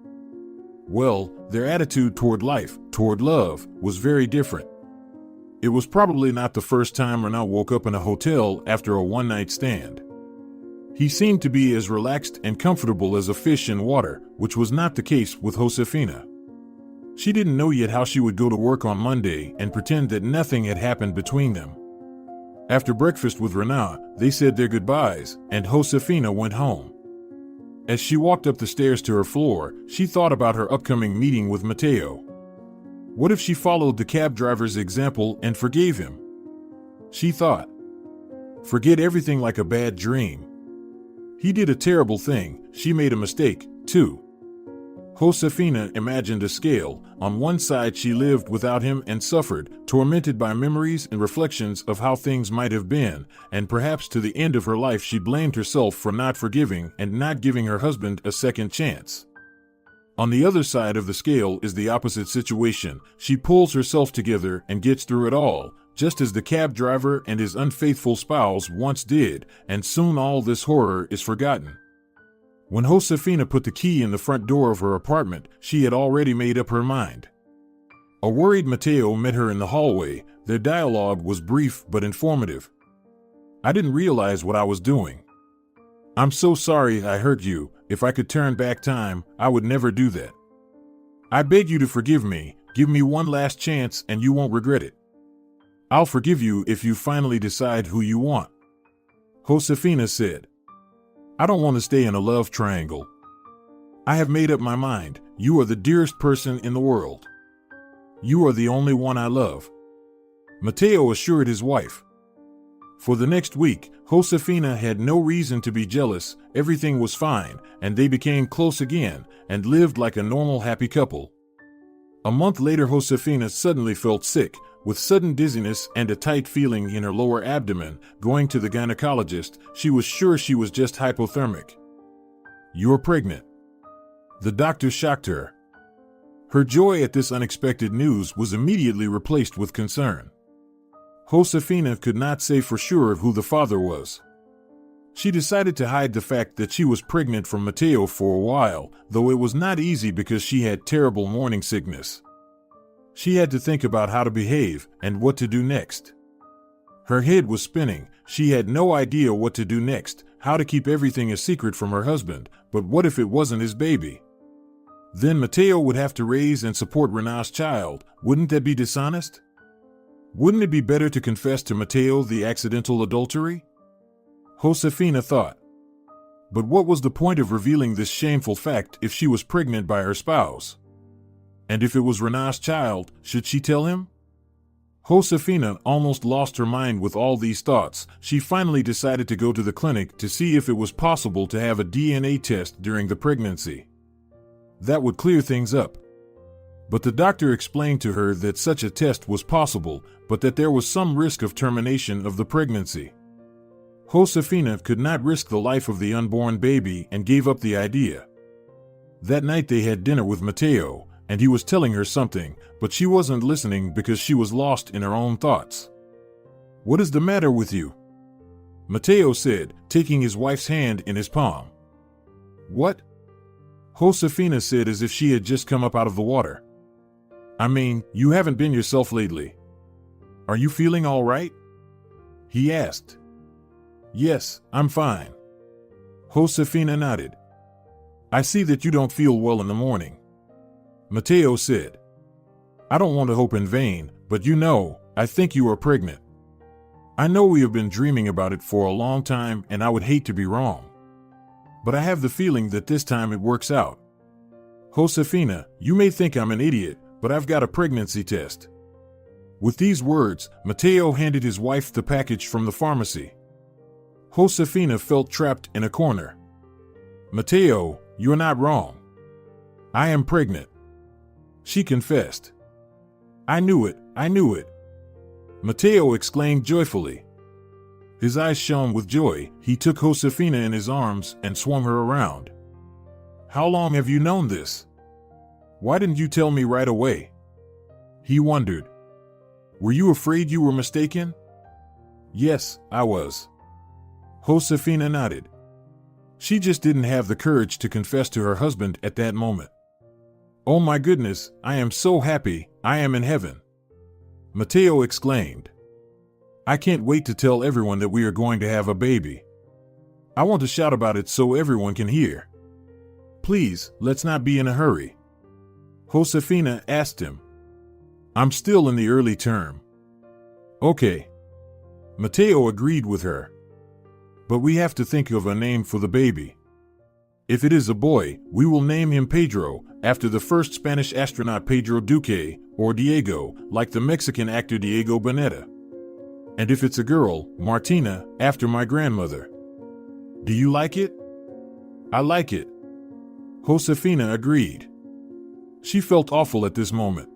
Well, their attitude toward life, toward love, was very different. It was probably not the first time Renaa woke up in a hotel after a one-night stand. He seemed to be as relaxed and comfortable as a fish in water, which was not the case with Josefina. She didn't know yet how she would go to work on Monday and pretend that nothing had happened between them. After breakfast with Rena, they said their goodbyes, and Josefina went home. As she walked up the stairs to her floor, she thought about her upcoming meeting with Mateo. What if she followed the cab driver's example and forgave him? She thought. Forget everything like a bad dream. He did a terrible thing, she made a mistake, too. Josefina imagined a scale. On one side she lived without him and suffered, tormented by memories and reflections of how things might have been, and perhaps to the end of her life she blamed herself for not forgiving and not giving her husband a second chance. On the other side of the scale is the opposite situation. She pulls herself together and gets through it all, just as the cab driver and his unfaithful spouse once did, and soon all this horror is forgotten. When Josefina put the key in the front door of her apartment, she had already made up her mind. A worried Mateo met her in the hallway. Their dialogue was brief but informative. I didn't realize what I was doing. I'm so sorry I hurt you. If I could turn back time, I would never do that. I beg you to forgive me. Give me one last chance and you won't regret it. I'll forgive you if you finally decide who you want. Josefina said. I don't want to stay in a love triangle. I have made up my mind. You are the dearest person in the world. You are the only one I love. Mateo assured his wife. For the next week, Josefina had no reason to be jealous. Everything was fine, and they became close again and lived like a normal happy couple. A month later, Josefina suddenly felt sick, with sudden dizziness and a tight feeling in her lower abdomen. Going to the gynecologist, she was sure she was just hypothermic. You're pregnant. The doctor shocked her. Her joy at this unexpected news was immediately replaced with concern. Josefina could not say for sure who the father was. She decided to hide the fact that she was pregnant from Mateo for a while, though it was not easy because she had terrible morning sickness. She had to think about how to behave and what to do next. Her head was spinning. She had no idea what to do next, how to keep everything a secret from her husband. But what if it wasn't his baby? Then Mateo would have to raise and support Rena's child. Wouldn't that be dishonest? Wouldn't it be better to confess to Mateo the accidental adultery? Josefina thought. But what was the point of revealing this shameful fact if she was pregnant by her spouse? And if it was Rena's child, should she tell him? Josefina almost lost her mind with all these thoughts. She finally decided to go to the clinic to see if it was possible to have a DNA test during the pregnancy. That would clear things up. But the doctor explained to her that such a test was possible, but that there was some risk of termination of the pregnancy. Josefina could not risk the life of the unborn baby and gave up the idea. That night they had dinner with Mateo, and he was telling her something, but she wasn't listening because she was lost in her own thoughts. What is the matter with you? Mateo said, taking his wife's hand in his palm. What? Josefina said as if she had just come up out of the water. I mean, you haven't been yourself lately. Are you feeling all right? He asked. Yes, I'm fine. Josefina nodded. I see that you don't feel well in the morning. Mateo said. I don't want to hope in vain, but I think you are pregnant. I know we have been dreaming about it for a long time and I would hate to be wrong. But I have the feeling that this time it works out. Josefina, you may think I'm an idiot, but I've got a pregnancy test. With these words, Mateo handed his wife the package from the pharmacy. Josefina felt trapped in a corner. Mateo, you're not wrong. I am pregnant. She confessed. I knew it. Mateo exclaimed joyfully. His eyes shone with joy. He took Josefina in his arms and swung her around. How long have you known this? Why didn't you tell me right away? He wondered. Were you afraid you were mistaken? Yes, I was. Josefina nodded. She just didn't have the courage to confess to her husband at that moment. Oh my goodness, I am so happy, I am in heaven. Mateo exclaimed. I can't wait to tell everyone that we are going to have a baby. I want to shout about it so everyone can hear. Please, let's not be in a hurry. Josefina asked him. I'm still in the early term. Okay. Mateo agreed with her. But we have to think of a name for the baby. If it is a boy, we will name him Pedro, after the first Spanish astronaut Pedro Duque, or Diego, like the Mexican actor Diego Boneta. And if it's a girl, Martina, after my grandmother. Do you like it? I like it. Josefina agreed. She felt awful at this moment.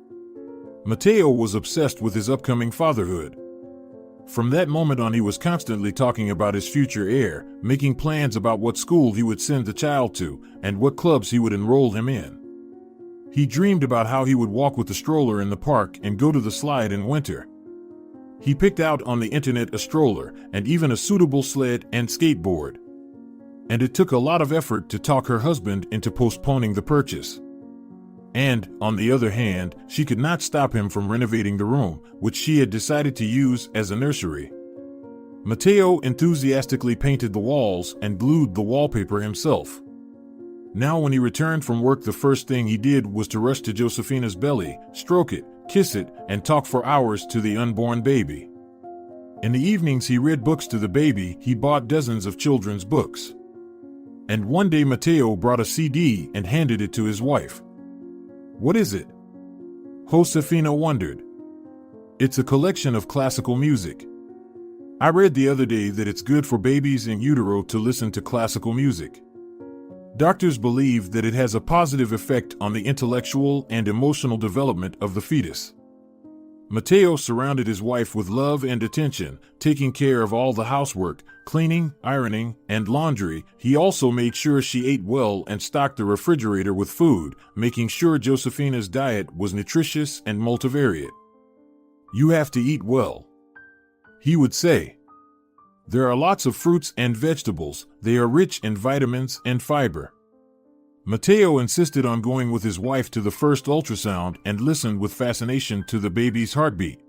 Mateo was obsessed with his upcoming fatherhood. From that moment on, he was constantly talking about his future heir, making plans about what school he would send the child to and what clubs he would enroll him in. He dreamed about how he would walk with the stroller in the park and go to the slide in winter. He picked out on the internet a stroller and even a suitable sled and skateboard. And it took a lot of effort to talk her husband into postponing the purchase. And, on the other hand, she could not stop him from renovating the room, which she had decided to use as a nursery. Mateo enthusiastically painted the walls and glued the wallpaper himself. Now when he returned from work, the first thing he did was to rush to Josefina's belly, stroke it, kiss it, and talk for hours to the unborn baby. In the evenings he read books to the baby. He bought dozens of children's books. And one day Mateo brought a CD and handed it to his wife. What is it? Josefina wondered. It's a collection of classical music. I read the other day that it's good for babies in utero to listen to classical music. Doctors believe that it has a positive effect on the intellectual and emotional development of the fetus. Mateo surrounded his wife with love and attention, taking care of all the housework, cleaning, ironing, and laundry. He also made sure she ate well and stocked the refrigerator with food, making sure Josefina's diet was nutritious and multivariate. You have to eat well, he would say. There are lots of fruits and vegetables. They are rich in vitamins and fiber. Mateo insisted on going with his wife to the first ultrasound and listened with fascination to the baby's heartbeat.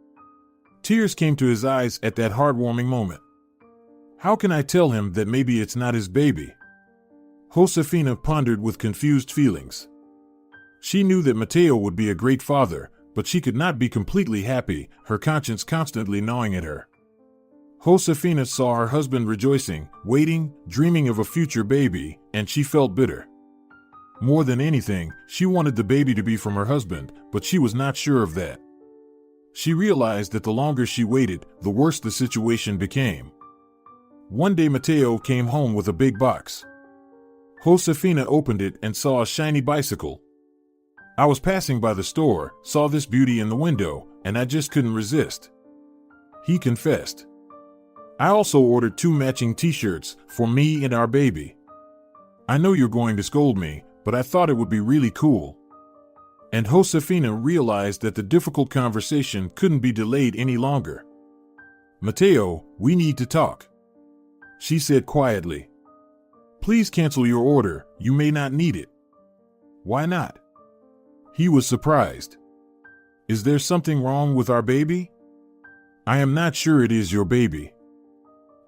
Tears came to his eyes at that heartwarming moment. How can I tell him that maybe it's not his baby? Josefina pondered with confused feelings. She knew that Mateo would be a great father, but she could not be completely happy, her conscience constantly gnawing at her. Josefina saw her husband rejoicing, waiting, dreaming of a future baby, and she felt bitter. More than anything, she wanted the baby to be from her husband, but she was not sure of that. She realized that the longer she waited, the worse the situation became. One day Mateo came home with a big box. Josefina opened it and saw a shiny bicycle. I was passing by the store, saw this beauty in the window, and I just couldn't resist, he confessed. I also ordered 2 matching t-shirts for me and our baby. I know you're going to scold me, but I thought it would be really cool. And Josefina realized that the difficult conversation couldn't be delayed any longer. Mateo, we need to talk, she said quietly. Please cancel your order, you may not need it. Why not? He was surprised. Is there something wrong with our baby? I am not sure it is your baby.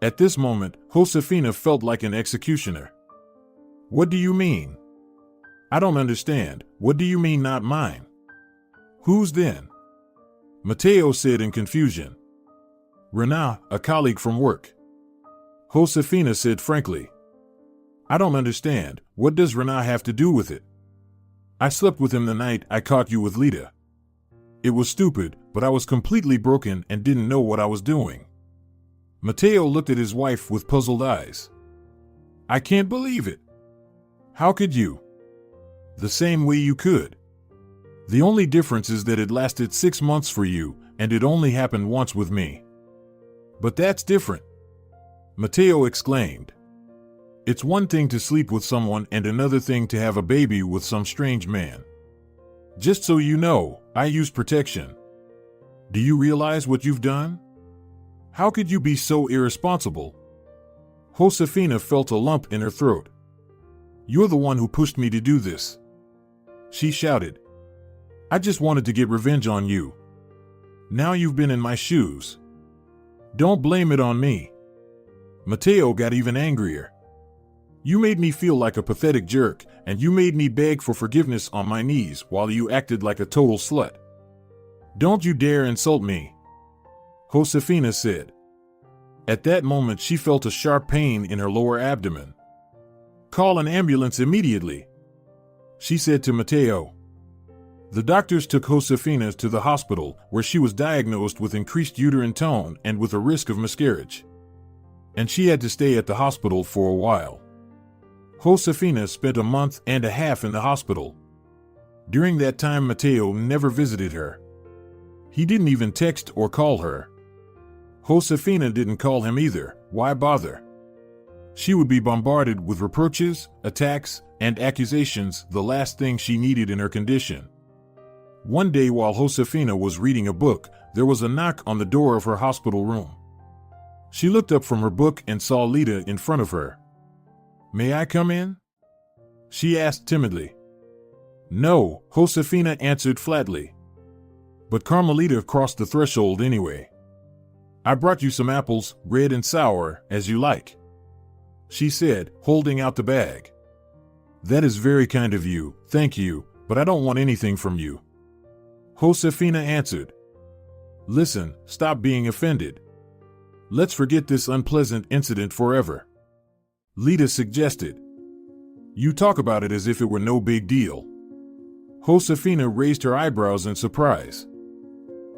At this moment, Josefina felt like an executioner. What do you mean? I don't understand. What do you mean not mine? Whose then? Mateo said in confusion. Rena, a colleague from work. Josefina said frankly. I don't understand. What does Rena have to do with it? I slept with him the night I caught you with Lita. It was stupid, but I was completely broken and didn't know what I was doing. Mateo looked at his wife with puzzled eyes. I can't believe it. How could you? The same way you could. The only difference is that it lasted 6 months for you, and it only happened once with me. But that's different, Mateo exclaimed. It's one thing to sleep with someone and another thing to have a baby with some strange man. Just so you know, I use protection. Do you realize what you've done? How could you be so irresponsible? Josefina felt a lump in her throat. You're the one who pushed me to do this, she shouted. I just wanted to get revenge on you. Now you've been in my shoes. Don't blame it on me. Mateo got even angrier. You made me feel like a pathetic jerk, and you made me beg for forgiveness on my knees while you acted like a total slut. Don't you dare insult me, Josefina said. At that moment, she felt a sharp pain in her lower abdomen. "Call an ambulance immediately," she said to Mateo. The doctors took Josefina to the hospital, where she was diagnosed with increased uterine tone and with a risk of miscarriage. And she had to stay at the hospital for a while. Josefina spent a month and a half in the hospital. During that time, Mateo never visited her. He didn't even text or call her. Josefina didn't call him either. Why bother? She would be bombarded with reproaches, attacks, and accusations, the last thing she needed in her condition. One day while Josefina was reading a book, there was a knock on the door of her hospital room. She looked up from her book and saw Lita in front of her. "May I come in?" she asked timidly. "No," Josefina answered flatly. But Carmelita crossed the threshold anyway. "I brought you some apples, red and sour, as you like," she said, holding out the bag. "That is very kind of you, thank you, but I don't want anything from you," Josefina answered. "Listen, stop being offended. Let's forget this unpleasant incident forever," Lita suggested. "You talk about it as if it were no big deal." Josefina raised her eyebrows in surprise.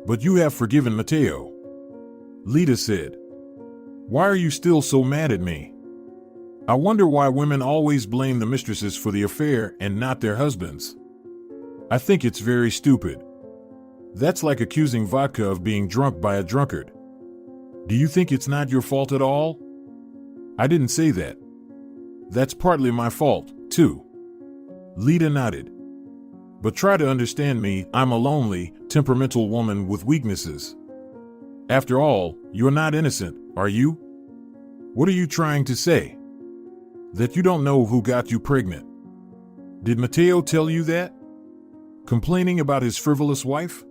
"But you have forgiven Mateo," Lita said. "Why are you still so mad at me? I wonder why women always blame the mistresses for the affair and not their husbands. I think it's very stupid. That's like accusing vodka of being drunk by a drunkard. Do you think it's not your fault at all?" "I didn't say that. That's partly my fault, too," Lita nodded. "But try to understand me, I'm a lonely, temperamental woman with weaknesses. After all, you're not innocent, are you? What are you trying to say? That you don't know who got you pregnant? Did Mateo tell you that? Complaining about his frivolous wife?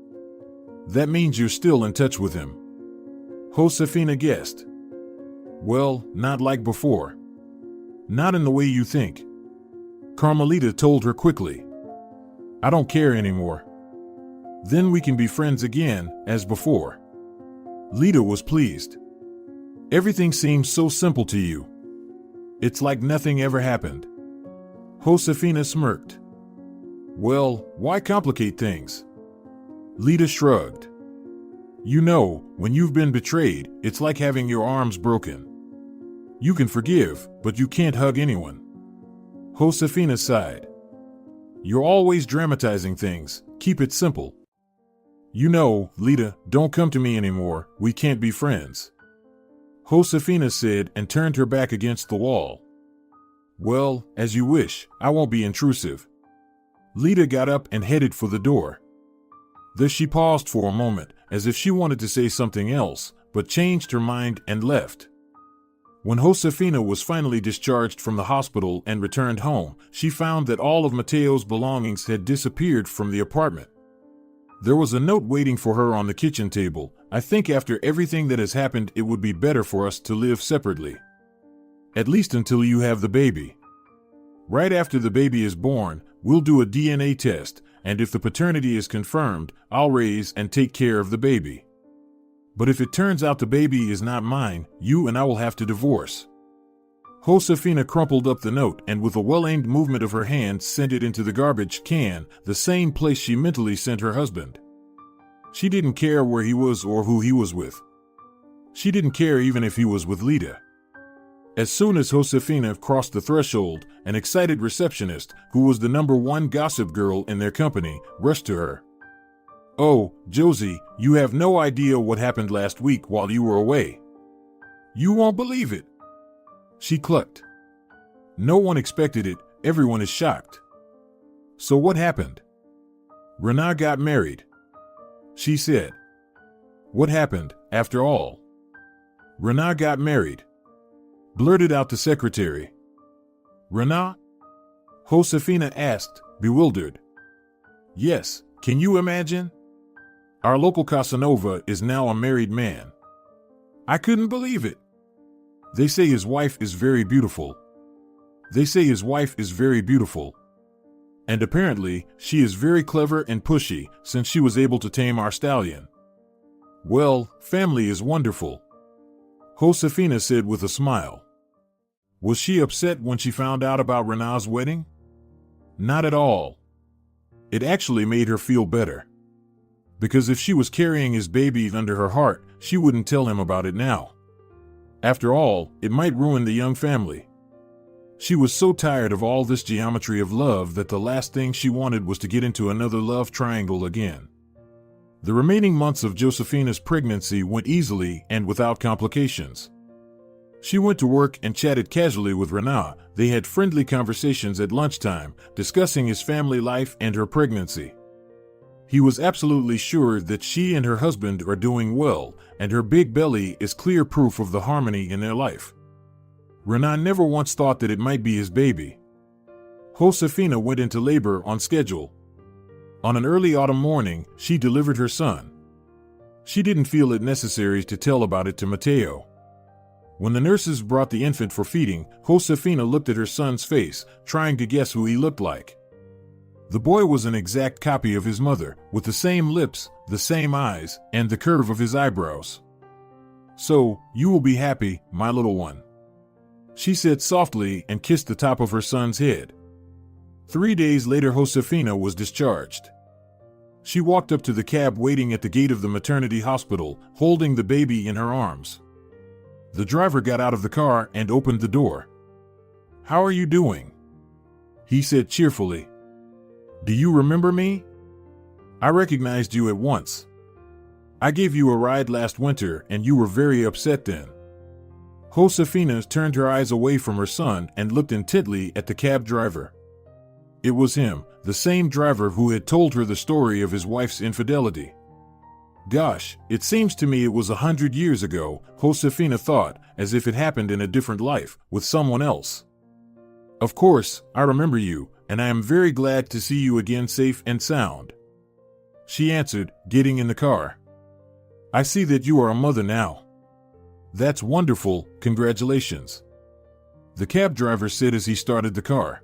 That means you're still in touch with him," Josefina guessed. "Well, not like before. Not in the way you think," Carmelita told her quickly. "I don't care anymore. Then we can be friends again, as before." Lita was pleased. "Everything seems so simple to you. It's like nothing ever happened." Josefina smirked. "Well, why complicate things?" Lita shrugged. "You know, when you've been betrayed, it's like having your arms broken. You can forgive, but you can't hug anyone." Josefina sighed. "You're always dramatizing things. Keep it simple." "You know, Lita, don't come to me anymore. We can't be friends," Josefina said and turned her back against the wall. "Well, as you wish. I won't be intrusive." Lita got up and headed for the door. There she paused for a moment, as if she wanted to say something else, but changed her mind and left. When Josefina was finally discharged from the hospital and returned home, she found that all of Mateo's belongings had disappeared from the apartment. There was a note waiting for her on the kitchen table. "I think after everything that has happened, it would be better for us to live separately. At least until you have the baby. Right after the baby is born, we'll do a DNA test, and if the paternity is confirmed, I'll raise and take care of the baby. But if it turns out the baby is not mine, you and I will have to divorce." Josefina crumpled up the note and with a well-aimed movement of her hand sent it into the garbage can, the same place she mentally sent her husband. She didn't care where he was or who he was with. She didn't care even if he was with Lita. As soon as Josefina crossed the threshold, an excited receptionist, who was the #1 gossip girl in their company, rushed to her. "Oh, Josie, you have no idea what happened last week while you were away. You won't believe it," she clucked. "No one expected it. Everyone is shocked." "So what happened?" "Rena got married," she said. "What happened, after all?" "Rena got married," blurted out the secretary. "Rena?" Josefina asked, bewildered. "Yes, can you imagine? Our local Casanova is now a married man. I couldn't believe it. They say his wife is very beautiful. They say his wife is very beautiful. And apparently, she is very clever and pushy, since she was able to tame our stallion. Well, family is wonderful." Josefina said with a smile. Was she upset when she found out about Rena's wedding? Not at all. It actually made her feel better. Because if she was carrying his baby under her heart, she wouldn't tell him about it now. After all, it might ruin the young family. She was so tired of all this geometry of love that the last thing she wanted was to get into another love triangle again. The remaining months of Josefina's pregnancy went easily and without complications. She went to work and chatted casually with Rena. They had friendly conversations at lunchtime, discussing his family life and her pregnancy. He was absolutely sure that she and her husband are doing well, and her big belly is clear proof of the harmony in their life. Rena never once thought that it might be his baby. Josefina went into labor on schedule. On an early autumn morning, she delivered her son. She didn't feel it necessary to tell about it to Mateo. When the nurses brought the infant for feeding, Josefina looked at her son's face, trying to guess who he looked like. The boy was an exact copy of his mother, with the same lips, the same eyes, and the curve of his eyebrows. "So, you will be happy, my little one," she said softly and kissed the top of her son's head. 3 days later, Josefina was discharged. She walked up to the cab waiting at the gate of the maternity hospital, holding the baby in her arms. The driver got out of the car and opened the door. "How are you doing?" he said cheerfully. "Do you remember me? I recognized you at once. I gave you a ride last winter and you were very upset then." Josefina turned her eyes away from her son and looked intently at the cab driver. It was him, the same driver who had told her the story of his wife's infidelity. Gosh, it seems to me it was 100 years ago, Josefina thought, as if it happened in a different life, with someone else. "Of course, I remember you, and I am very glad to see you again safe and sound," she answered, getting in the car. "I see that you are a mother now." "That's wonderful, congratulations," the cab driver said as he started the car.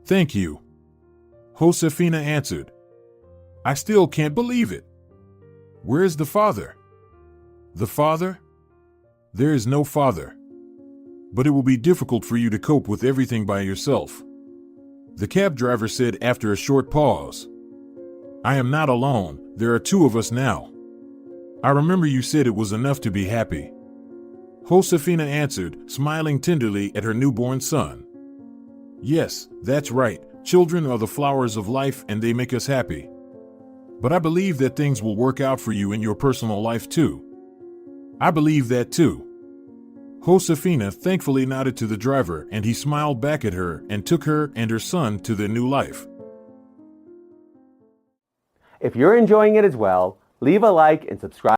"Thank you," Josefina answered. "I still can't believe it. Where's the father?" "The father? There is no father. But it will be difficult for you to cope with everything by yourself," the cab driver said after a short pause. "I am not alone, there are 2 of us now. I remember you said it was enough to be happy," Josefina answered, smiling tenderly at her newborn son. "Yes, that's right, children are the flowers of life and they make us happy. But I believe that things will work out for you in your personal life too." "I believe that too." Josefina thankfully nodded to the driver and he smiled back at her and took her and her son to their new life. If you're enjoying it as well, leave a like and subscribe.